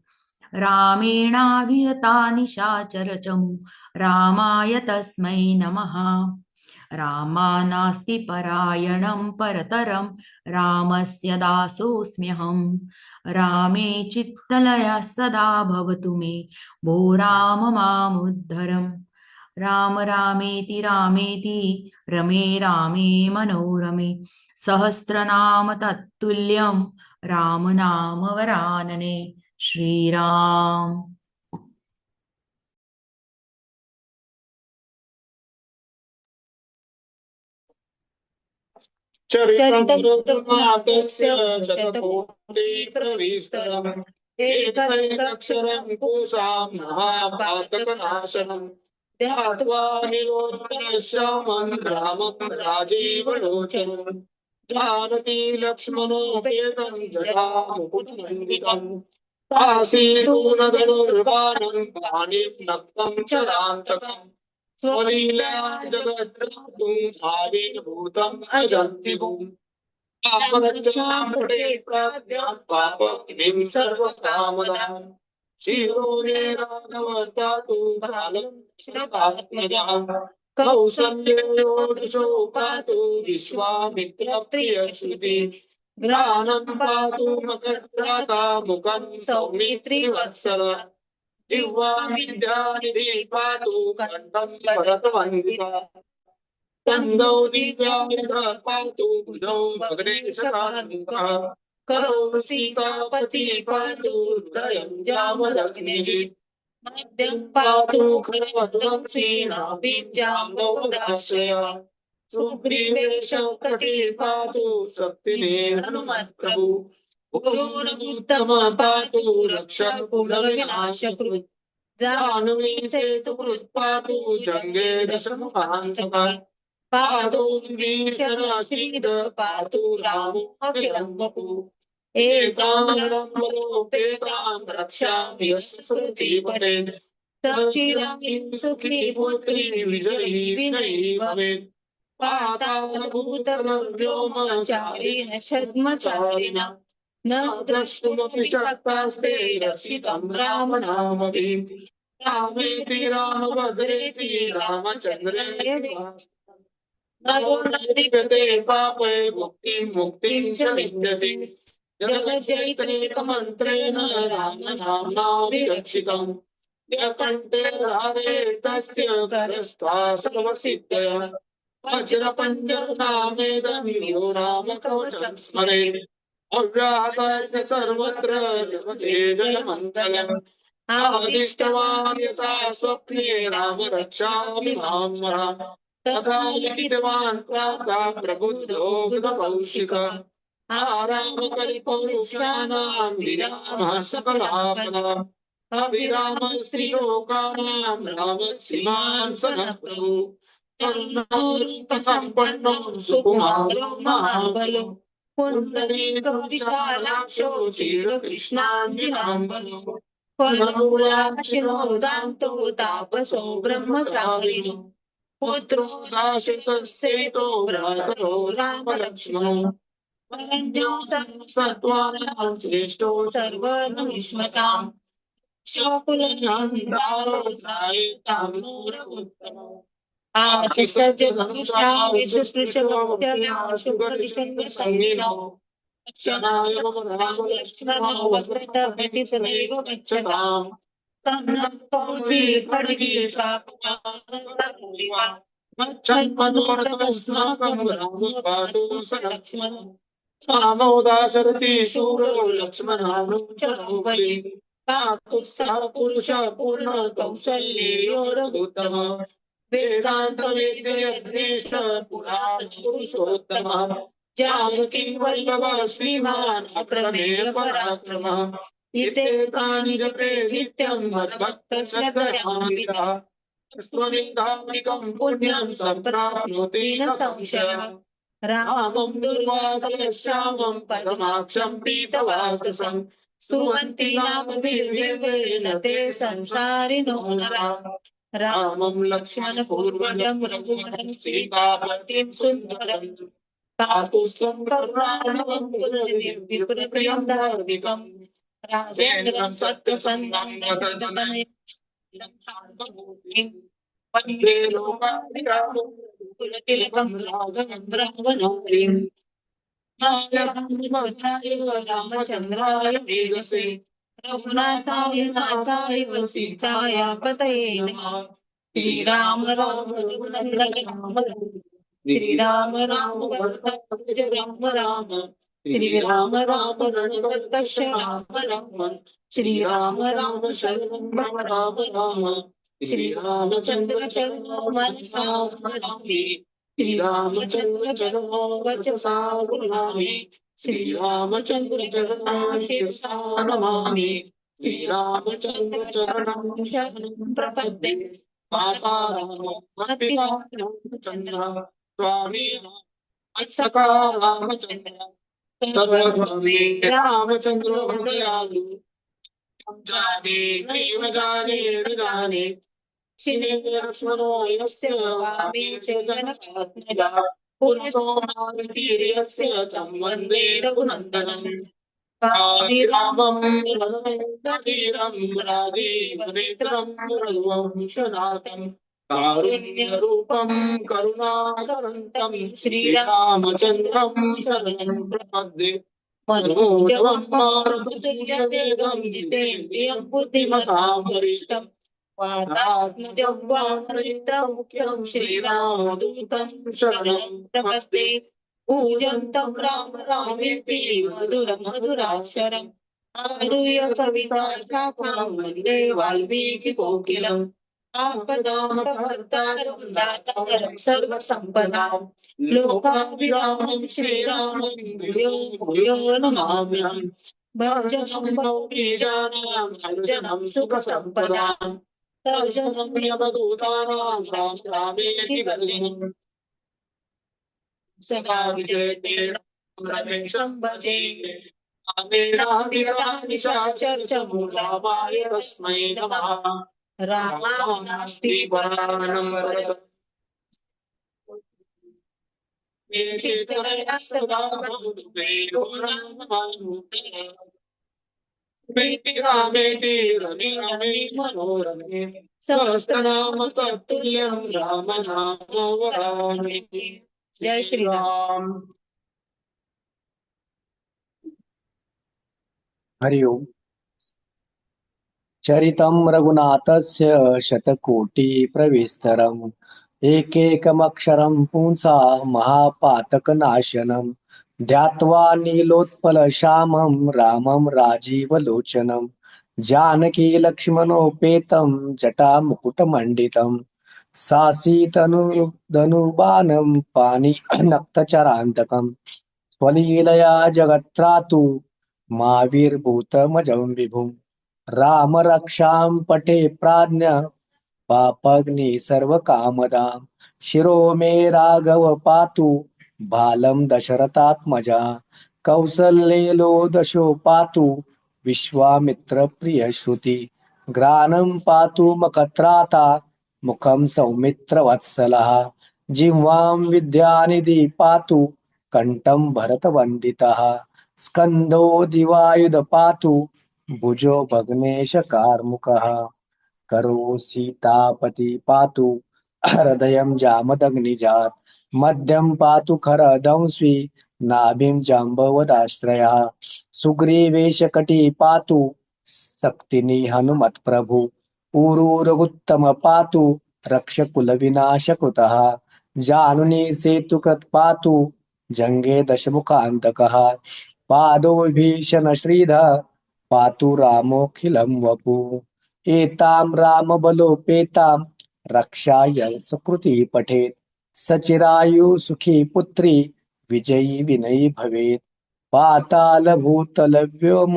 रामेणाभिहता निशाचरचमु, रामाय तस्मै नमः, रामानास्ति परायणं परतरं, रामस्य दासोऽस्म्यहम्, रामे चित्तलयः सदा भवतु मे, भो राम मामुद्धरम्, राम रामेति रामेति रमे रामे मनोरमे, सहस्रनाम तत्तुल्यं राम नाम वरानने, श्रीराम। चरितं रघुनाथस्य शतकोटिप्रविस्तरम्, एकैकक्षरं पूषां महापातकनाशनम्, ध्यात्वा निरोत्तरश्यामं रामं राजीवलोचनम्, जानकी लक्ष्मणोपेतं जटामुकुटमण्डितं, आसीदूनधनुर्बाणं पाणिं नक्तं चरान्तकम्, स्वलीला जगद्धातुं आविर्भूतम् अजन्तिभुम्, पापदक्षां पटे प्राज्ञां पापग्निं सर्वकामदाम्, शिरोणे राघवतातु बालं श्रतात्मजाम्, कौसल्यो दृशो पातु विश्वामित्रप्रियश्रुति, घ्राणं पातु मकरत्राता मुखं सौमित्रिवत्सला, जिह्वा विद्यानिधि पातु कण्ठं भरतवन्दिता, कन्दौ दिव्यायुधः पातु भुजौ भग्नेशकान्मुखः, करौ सीतापति पातु हृदयं जामदग्निजित्, मध्यं पातु खरवध्वं सीनाभिं जाम्बवदाश्रया, सुग्रीवेश कटे पातु शक्तिने हनुमत्प्रभु, गुरुरगुत्तम पातु रक्षकुलविनाशकृत्, जाह्नवी सेतुकृत् पातु जङ्गे दशमुखान्तकः, पातु विभीषणश्रीद पातु रामो अखिलं वपुः, एकामलोपेतां रक्षां यशस्मृतिपटे, सचिरां सुखी पुत्री विजयी विनयी भवेत्, पातालभूतलं व्योमचारिण छद्मचारिण, न द्रष्टुमपि शक्तास्ते रक्षितं रामनामपि, रामेति रामभद्रेति रामचन्द्राय नरो नलिप्यते पापे मुक्तिं च विन्दति, जगज्जैत्रैकमन्त्रेण रामनाम्ना विरक्षितम्, यः कण्ठे धारे तस्य करस्था सर्वसिद्धयः, वज्रपञ्चनामेदमियो रामकवचं स्मरेत् अव्याहतं सर्वत्र जपते जयमङ्गलम् आदिष्टवान् यथा स्वप्ने राम रक्षामि मां वरान् तथा लिखितवान् प्रातः प्रबुद्धो बुधकौशिकः आरामकल्पवृक्षाणां विरामः सकलापदाम् अभिरामः श्रीलोकानां रामः श्रीमान् सनः प्रभु करुणारूपसम्पन्नो सुकुमारो महाबलो पुण्डरीको विशालाक्षो चिरकृष्णाञ्जनाम्बरो फलमूलाक्षिणोदान्तो तापसो ब्रह्मचारिणो पुत्रो दाशसेतो भ्रातरो रामलक्ष्मणो वरण्यो सर्वसत्त्वानां श्रेष्ठो सर्वनमिष्मताम् शकुलनन्दारो त्रायताम्नोरगोत्तमो आतिसज्जमनुषा विशुश्रूषवक्षयाशुभनिषङ्गसंगिनो क्षणाय मम रामलक्ष्मणो वक्रतमपि सदैव गच्छताम् सन्नतो खड्गे चापमानः मच्छन्मनोरथमस्माकं राम पातु स लक्ष्मणः सामोदाशरथि शूरो लक्ष्मणानुचरो बलि पातु सः पुरुषः पूर्ण कौशल्यो रघुत्तमः वेदान्तवेद्यज्ञेष्ठ पुराण पुरुषोत्तमः जानकी वल्लभः श्रीमान् अप्रमेय पराक्रमः इत्येतानि जपे नित्यं मद्भक्तश्रद्धयान्वितः स्वनिन्दानिकं पुण्यं सम्प्राप्नोति न संशयः रामं दुर्वासलश्यामं पदमाक्षं पीतवाससं स्तुवन्ति नामभिर्दिव्येन ते संसारिणो नराः रामं लक्ष्मणपूर्वजं रघुवरं सीतापतिं सुन्दरं तातुस्त्वं करुणार्णवं विप्रप्रियं धार्मिकं राजेन्द्रं सत्यसन्धं जगदतनयं शान्तमूर्तिं वन्दे लोकाभिरामं कुलतिलकं राघवं ब्रह्मणोऽप्रियं भद्राय रामचन्द्राय वेदसे रघुनाथाय नाथाय सीताय पतये नमः श्रीराम राम रघुनन्दन राम श्रीराम राम भरत राम राम श्रीराम राम रणकर्कश राम राम श्रीराम राम शरणं भव राम राम श्रीरामचन्द्र चरणो मनसा स्मरामि श्रीरामचन्द्र चरणो वचसा गृह्णामि श्रीरामचन्द्र चरणो शिरसा नमामि श्रीरामचन्द्र चरणं शरणं प्रपद्ये माता रामचन्द्र स्वामी वत्सका रामचन्द्र सर्वस्वामी रामचन्द्रो दयालु जाने नैव जाने न जाने शिने लक्ष्मणो यस्य वामे च जनकात्मजा पुरुषो मारुतिर्यस्य तं वन्दे रघुनन्दनम् कादिरामं रघुनन्दधीरं राजीवनेत्रं रघुवंशनाथं कारुण्यरूपं करुणाकरन्तं श्रीरामचन्द्रं शरणं प्रपद्ये मनोजवं मारुततुल्यवेगं जितेन्द्रियं बुद्धिमतां वरिष्ठं वातात्मजं वानरयुक्तं श्रीरामदूतं शरणं प्रपद्ये पूजन्तं राम रामेति मधुरं मधुराक्षरम् आरुह्य कविता शाखां वन्दे वाल्मीकिकोकिलम् आपदामपहर्तारं दातारं सर्वसम्पदां लोकाभिरामं श्रीरामं भूयो भूयो नमाम्यहम् भर्जनं भवबीजानां भर्जनं सुखसम्पदां तर्जनं यमदूतानां राम रामेति गर्जनम् सदा विजयते रमेशं भजे रामेणाभिरानिशाचर्चमूलामाय तस्मै नमः रामानास्ति परायणं भरतं मे चित्तया सदा भवतु प्रियो राममानुतः मेति रामेति रमे रमे मनोरमे सहस्रनाम तत्तुल्यं राम नाम वराणि। जय श्री राम। हरि ओम। चरितं रघुनाथस्य शतकोटिप्रविस्तरं एकेकमक्षरं पुंसा महापातकनाशनं ध्यात्वा नीलोत्पलश्यामं रामं राजीवलोचनं जानकी लक्ष्मणोपेतं जटामुकुटमण्डितं सासीतनुबाणं पाणिनक्तचरान्तकं स्वलीलया जगत्त्रातु माविर्भूतमजं विभुं राम रक्षां पटे प्राज्ञ पापग्नि सर्वकामदा शिरो मे राघव पातु बालं दशरथात्मजा कौसल्येलो दशो पातु विश्वामित्र प्रिय श्रुति ग्रानं पातु मखत्राता मुखं सौमित्र वत्सलः जिह्वां विद्यानिधि पातु कंठं भरतवन्दितः स्कन्धो दिवायुध पातु भुजो भग्नेश कार्मुकः करो सीतापति पातु हृदयं जामदग्निजात् मध्यं पातु खरदंस्वी नाभिं जाम्बवदाश्रयः सुग्रीवेशकटी पातु शक्तिनि हनुमत्प्रभु ऊरुरगुत्तम पातु रक्षकुलविनाशकृतः जानुनी सेतुकृत् पातु जङ्गे दशमुखान्तकः पादो विभीषण श्रीधः पातु रामोऽखिलं वपुः एतां रामबलोपेतां रक्षाय सुकृती पठेत् सचिरायु सुखी पुत्री विजयी विनयी भवेत् पाताल भूतल व्योम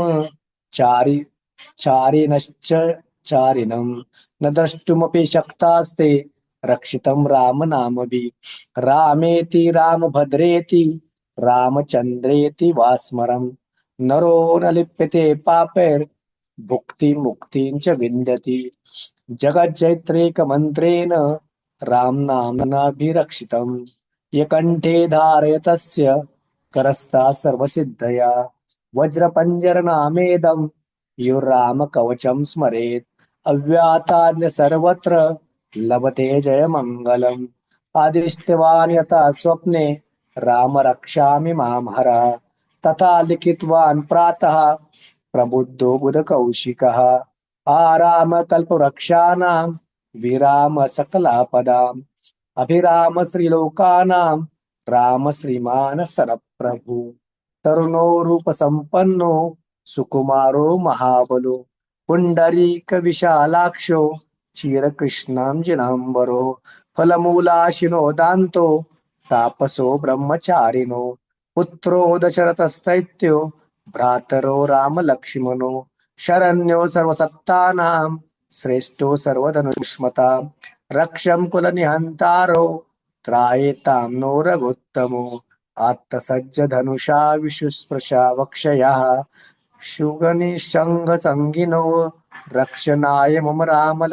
चारि चारिणश्च चारिणं न द्रष्टुमपि शक्तास्ते रक्षितं रामनामभिः रामेति रामभद्रेति रामचन्द्रेति वा स्मरन् नरो न लिप्यते पापैर् भुक्ति मुक्तिं च विन्दति जगज्जैत्रेकमन्त्रेण रामनाम्नाभिरक्षितं यकण्ठे धारयतस्य करस्था सर्वसिद्धया वज्रपञ्जरनामेदं यो रामकवचं स्मरेत् अव्याताज्ञ सर्वत्र लभते जयमङ्गलम् आदिष्टवान् यथा स्वप्ने राम रक्षामि मां हरः तथा लिखितवान् प्रातः प्रबुद्धो बुधकौशिकः आराम कल्पवृक्षाणां विराम सकलापदाम् अभिराम श्रीलोकानां राम श्रीमान सरप्रभु तरुणो रूपसम्पन्नो सुकुमारो महाबलो पुण्डरीक विशालाक्षो क्षीरकृष्णाञ्जनाम्बरो फलमूलाशिनो दान्तो तापसो ब्रह्मचारिणो पुत्रो दशरथस्तैत्यो भ्रातरो रामलक्ष्मणो शरण्यो सर्वसत्तानां श्रेष्ठो सर्वधनुष्मता रक्षं कुलनिहन्तारो त्रायेतां नो रघुत्तमो आत्तसज्जधनुषा विशुस्पृशा वक्षयः शुगनिशङ्गसङ्गिनो रक्षणाय मम राम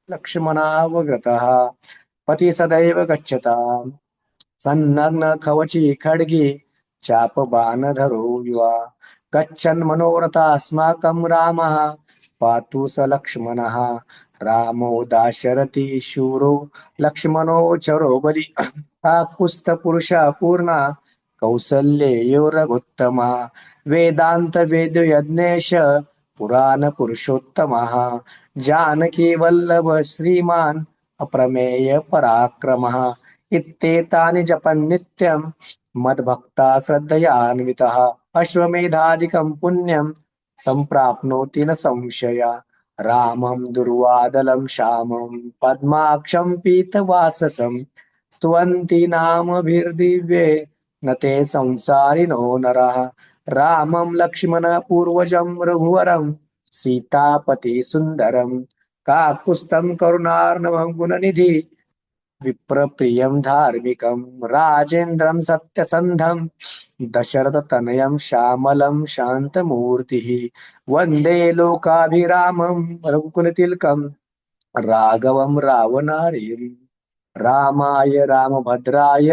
लक्ष्मणावगतः पति सदैव गच्छताम् सन्नग्न कवची खड्गे चापबाणधरो युवा गच्छन् मनोरथास्माकं रामः पातु स लक्ष्मणः रामो दाशरथि शूरो लक्ष्मणो चरो बलि काकुत्स्थपुरुषः पूर्णा कौसल्येयो रघुत्तमा वेदांत वेद्यो यज्ञेश पुराण पुरुषोत्तमः जानकी वल्लभ श्रीमान् अप्रमेय पराक्रमः इत्येतानि जपन् नित्यं मद्भक्ता श्रद्धयान्वितः अश्वमेधादिकं पुण्यं सम्प्राप्नोति न संशया रामं दुर्वादलं श्यामं पद्माक्षं पीतवाससं स्तुवन्ति नामभिर्दिव्ये न ते संसारिणो नरः रामं लक्ष्मण पूर्वजं रघुवरं सीतापति सुन्दरं काकुत्स्थं करुणार्णवं गुणनिधि विप्रप्रियं धार्मिकं राजेन्द्रं सत्यसन्धं दशरथतनयं श्यामलं शान्तमूर्तिः वन्दे लोकाभिरामं रघुकुलतिलकं राघवं रावणारिं रामाय रामभद्राय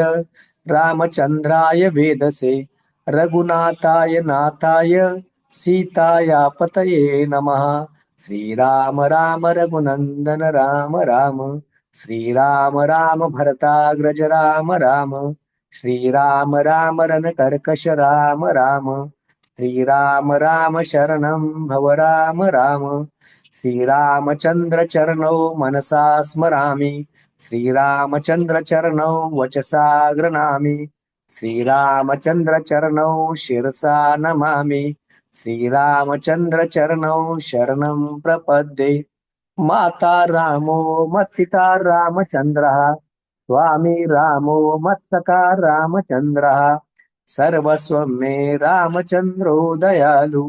रामचन्द्राय वेदसे रघुनाथाय नाथाय सीतायापतये नमः श्रीराम राम रघुनन्दन राम राम श्रीराम राम भरताग्रज राम राम श्रीराम राम रणकर्कश राम राम श्रीराम राम शरणं भव राम राम श्रीरामचन्द्र चरणौ मनसा स्मरामि श्रीरामचंद्र चरणौ वचसा गृह्णामि श्रीरामचंद्र चरणौ शिरसा नमामि श्रीरामचंद्र चरणौ शरणं प्रपद्ये माता रामो मत्पिता रामचंद्रः स्वामी रामो मत्सखा रामचंद्रः सर्वस्वं मे रामचंद्रो दयालु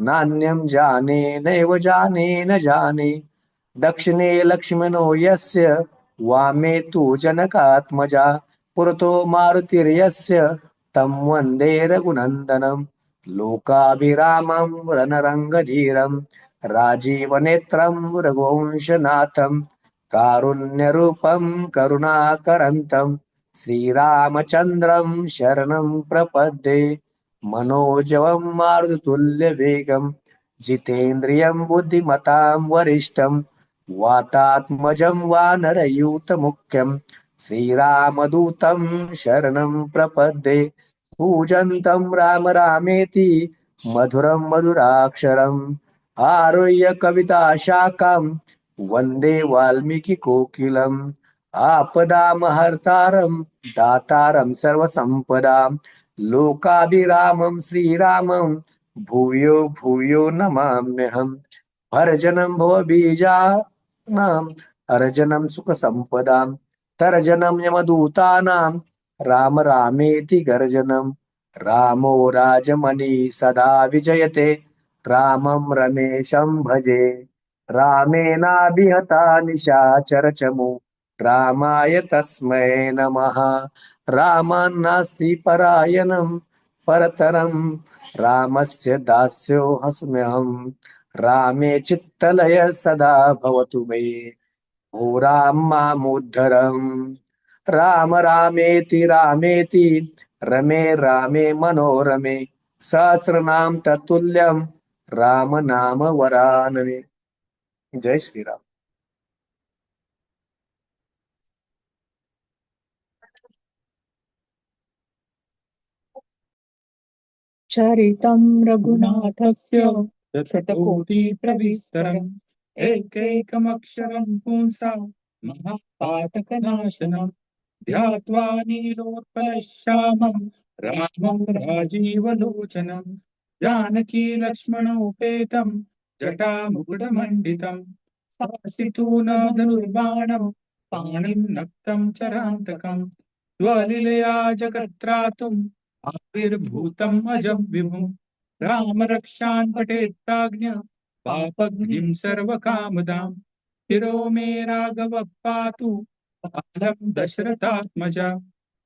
नान्यं जाने नैव जाने न जाने दक्षिणे लक्ष्मणो यस्य वामे तु जनकात्मजा पुरतो मारुतिर्यस्य तं वन्दे रघुनन्दनं लोकाभिरामं रणरङ्गधीरं राजीवनेत्रं रघुवंशनाथं कारुण्यरूपं करुणाकरन्तं श्रीरामचन्द्रं शरणं प्रपद्ये मनोजवं मारुततुल्यवेगं जितेन्द्रियं बुद्धिमतां वरिष्ठं वातात्मजं वानरयूथमुख्यं श्रीरामदूतं शरणं प्रपद्ये पूजन्तं राम रामेति मधुरं मधुराक्षरम् आरुह्य कविताशाखां वन्दे वाल्मीकिकोकिलम् आपदामहर्तारं दातारं सर्वसम्पदां लोकाभिरामं श्रीरामं भूयो भूयो नमाम्यहम् भर्जनं भवबीजानाम् अर्जनं सुखसम्पदां तर्जनं यमदूतानां राम रामेति गर्जनं रामो राजमणि सदा विजयते रामं रमेशं भजे रामेणाभिहता निशाचरचमु रामाय तस्मै नमः रामान्नास्ति परायणं परतरं रामस्य दास्योऽहमहं रामे चित्तलय सदा भवतु मे ओ राम मामुद्धरम् राम रामेति रामेति रमे रामे मनोरमे सहस्रनाम तत्तुल्यं राम नाम वरानने। जय श्रीराम। चरितं रघुनाथस्य शतकोटिप्रविस्तरम् एकैकमक्षरं पुंसा महापातकनाशनं ध्यात्वा नीलोत्पलश्यामं रामं राजीवलोचनं जानकी लक्ष्मणोपेतं जटामुकुटमण्डितं सासितून धनुर्बाणं पाणिं नक्तं चरान्तकं स्वलीलया जगत्त्रातुम् आविर्भूतम् अजं विभुं राम रक्षान् पठेत् प्राज्ञ पापघ्निं सर्वकामदां शिरो मे राघव पातु पालं दशरथात्मजा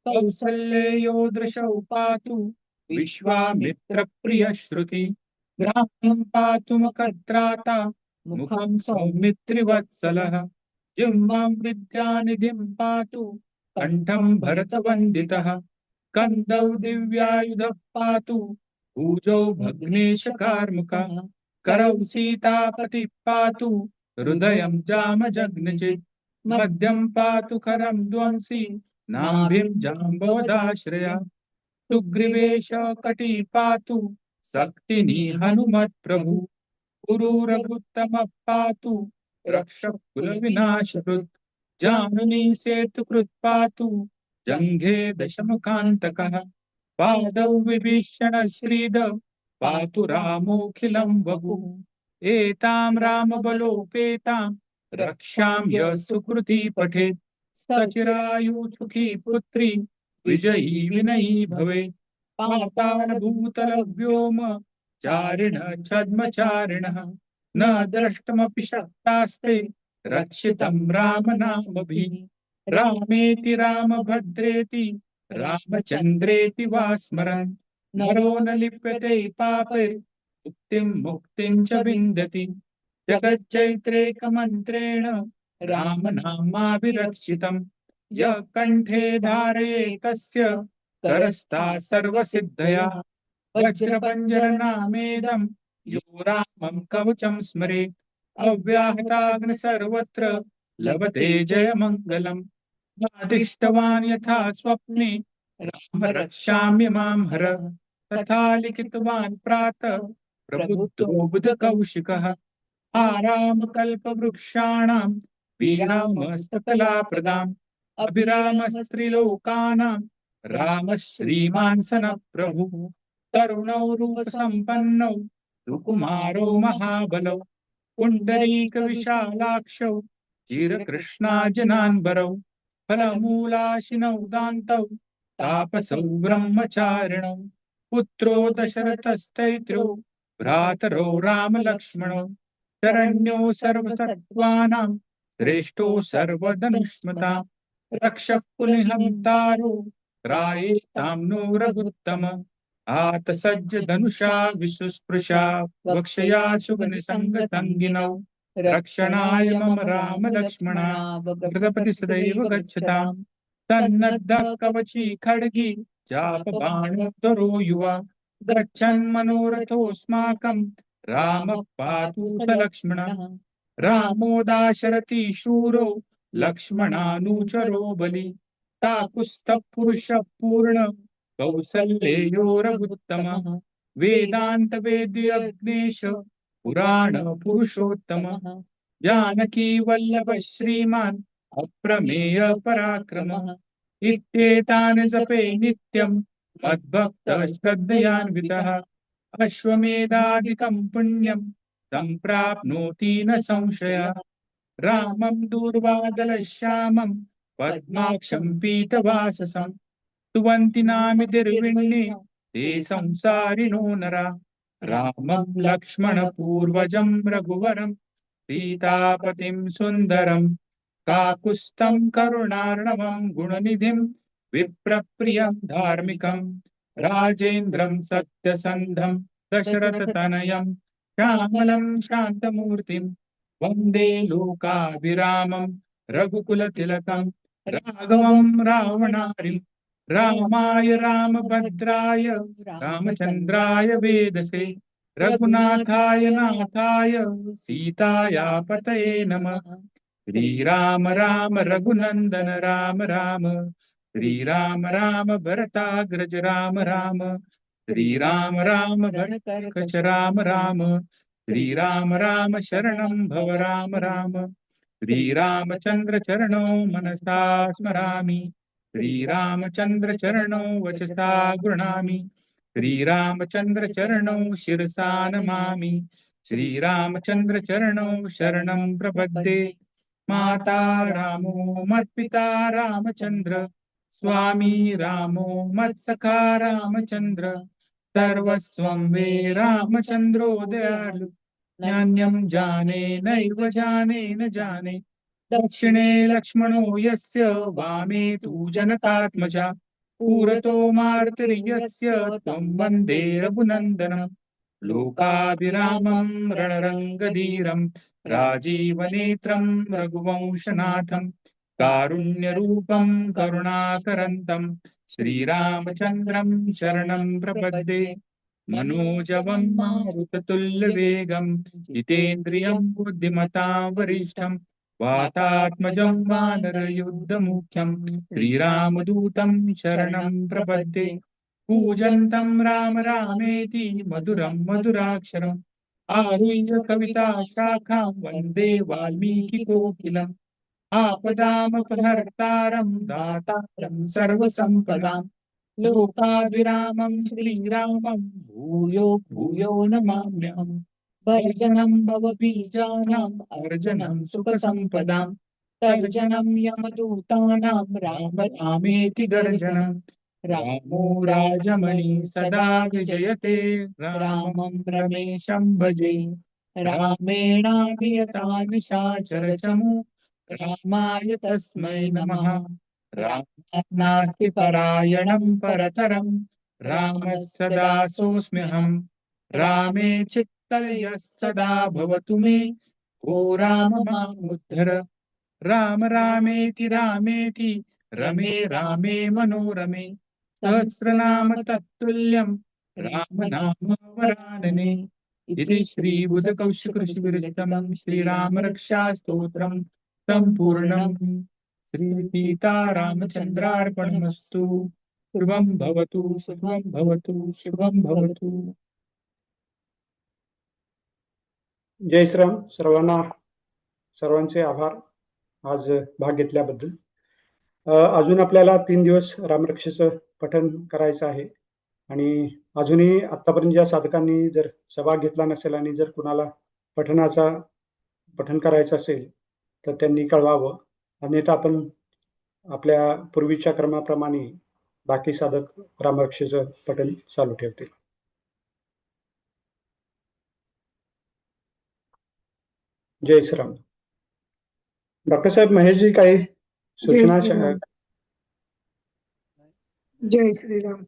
कौसल्ययो दृशौ पातु विश्वामित्रप्रिय श्रुति ग्रामं पातु मुखत्राता मुखं सौमित्रिवत्सलः जिह्वां विद्यानिधिं पातु कण्ठं भरतवन्दितः कन्दौ दिव्यायुधः पातु भुजौ भग्नेशकार्मुकः करौ सीतापतिः पातु हृदयं जामजग्नचित् मध्यं पातु करं ध्वंसी नाभिं जाम्बवदाश्रया सुग्रीवेश कटी पातु शक्तिनी हनुमत्प्रभु पुरुरघुत्तमः पातु रक्षः कुलविनाशकृत् जानुनी सेतुकृत् पातु जङ्घे दशमुखान्तकः पादौ विभीषण श्रीद पातु रामोऽखिलं वपुः एतां रामबलोपेतां रक्षां यः सुकृती पठेत् सचिरायु सुखी पुत्री विजयी विनयी भवेत् पातालभूतलव्योम चारिणः छद्मचारिणः न द्रष्टुमपि शक्तास्ते रक्षितं रामनामभिः रामेति रामभद्रेति रामचन्द्रेति वा स्मरन् नरो न लिप्यते पापे मुक्तिं च विन्दति जगच्चैत्रेकमन्त्रेण रामनामाभिरक्षितं यः कण्ठे धारये तस्य करस्था सर्वसिद्धया वज्रभञ्जरनामेदं यो रामं कवचं स्मरेत् अव्याहताग्नि सर्वत्र लभते जयमङ्गलम् आदिष्टवान् यथा स्वप्ने राम रक्षाम्य मां हर तथा लिखितवान् प्रातः प्रबुद्धो बुधकौशिकः आरामकल्पवृक्षाणां श्रीराम सकला प्रदाम अभिराम स्त्रीलोकानां राम श्रीमान् सन प्रभु तरुणौ रूप संपन्नौ सुकुमारो महाबलौ पुण्डरीक विशालाक्षौ चिरकृष्णाजनान्बरौ फलमूलाशिनौ दान्तौ तापसौ ब्रह्मचारिणौ पुत्रो दशरथस्तैत्रो भ्रातरौ रामलक्ष्मणौ शरण्यो सर्वसत्त्वानां श्रेष्ठो सर्वधनुष्मता रक्षः कुलहन्तारो त्रायेतां नो रघुत्तम आतसज्ज धनुषा विशुस्पृशा वक्षया सुगनिसङ्गसङ्गिनौ रक्षणाय मम राम लक्ष्मणा कृतपति सदैव गच्छताम् सन्नद्धः कवची खड्गी चापबाणोत्तरो युवा गच्छन् मनोरथोऽस्माकं रामः पातु स लक्ष्मणः रामो दाशरथी शूरो लक्ष्मणानुचरो बली काकुत्स्थः पुरुषः पूर्ण कौसल्येयो रघुत्तमः वेदांत वेद्यज्ञेश पुराण पुरुषोत्तमः जानकी वल्लभ श्रीमान् अप्रमेय पराक्रमः इत्येतान् जपे नित्यं मद्भक्तः श्रद्धयान्वितः अश्वमेधादिकं पुण्यं सम्प्राप्नोति न संशयः रामं दूर्वादलश्यामं पद्माक्षं पीतवाससं स्तुवन्ति नामितिर्विण्णे ते संसारिणो नरा रामं लक्ष्मणपूर्वजं रघुवरं सीतापतिं सुन्दरं काकुत्स्थं करुणार्णवं गुणनिधिं विप्रप्रियं धार्मिकं राजेन्द्रं सत्यसन्धं दशरथतनयं श्यामलं शान्तमूर्तिं वन्दे लोकाभिरामं रघुकुलतिलकं राघवं रावणारिं रामाय रामभद्राय रामचन्द्राय वेदसे रघुनाथाय नाथाय सीताया पतये नमः श्रीराम राम रघुनन्दन राम राम श्रीराम राम भरताग्रज राम राम श्रीराम राम भरतर्कश राम राम श्रीराम राम शरणं भव राम राम श्रीरामचन्द्र चरणौ मनसा स्मरामि श्रीरामचन्द्र चरणौ वचसा गृह्णामि श्रीरामचन्द्र चरणौ शिरसा नमामि श्रीरामचन्द्र चरणौ शरणं प्रपद्ये माता रामो मत्पिता रामचन्द्र स्वामी रामो मत्सखा रामचन्द्र सर्वस्वं मे रामचन्द्रो दयालु नान्यं जाने नैव जाने न जाने दक्षिणे लक्ष्मणो यस्य वामे तु जनकात्मजा पुरतो मार्तर्यस्य त्वं वन्दे रघुनन्दनं लोकाभिरामं रणरङ्गधीरं राजीवनेत्रं रघुवंशनाथं कारुण्यरूपं करुणाकरन्तं श्रीरामचन्द्रं शरणं प्रपद्ये मनोजवं मारुततुल्यवेगं जितेन्द्रियं बुद्धिमतां वरिष्ठं वातात्मजं वानरयुद्धमुख्यं श्रीरामदूतं शरणं प्रपद्ये पूजन्तं राम रामेति मधुरं मधुराक्षरम् आरुह्य कविता शाखां वन्दे वाल्मीकिकोकिलम् आपदामपहर्तारं दातारं सर्वसम्पदां लोकाभिरामं श्रीरामं भूयो भूयो नमाम्यहम् भर्जनं भवबीजानाम् अर्जनं सुखसम्पदां तर्जनं यमदूतानां राम रामेति गर्जनं रामो राजमणि सदा विजयते रामं रमेशं भजे रामेणाभियता निशाचरचमु रामाय तस्मै नमः रामानार्तिपरायणं परतरं रामः सदा सोऽस्म्यहम् रामे चित्तलयः सदा भवतु मे ओ राम मामुद्धर राम रामेति रामेति रमे रामे मनोरमे सहस्रनाम तत्तुल्यं राम नाम वरानने इति श्रीबुधकौशिकऋषिविरचितं श्रीरामरक्षास्तोत्रं सम्पूर्णम् श्रीसीतारामचन्द्रार्पणमस्तु शुभं भवतु शुभं भवतु शुभं भवतु। जय श्रीराम. सर्वांचे आभार. आज भाग घेतल्याबद्दल. अजून आपल्याला 3 दिवस रामरक्षेचं पठण करायचं आहे आणि अजूनही आतापर्यंत ज्या साधकांनी जर सहभाग घेतला नसेल आणि जर कुणाला पठण करायचं असेल तर त्यांनी कळवावं. अन्यथा आपण आपल्या पूर्वीच्या क्रमाप्रमाणे बाकी साधक रामरक्षेचं पठण चालू ठेवतील. जय श्रीराम. डॉक्टर साहेब, महेशजी काही सूचना? जय श्रीराम. जय श्रीराम.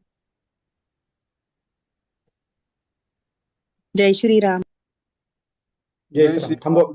जय श्रीराम. जय श्रीराम. थांबव.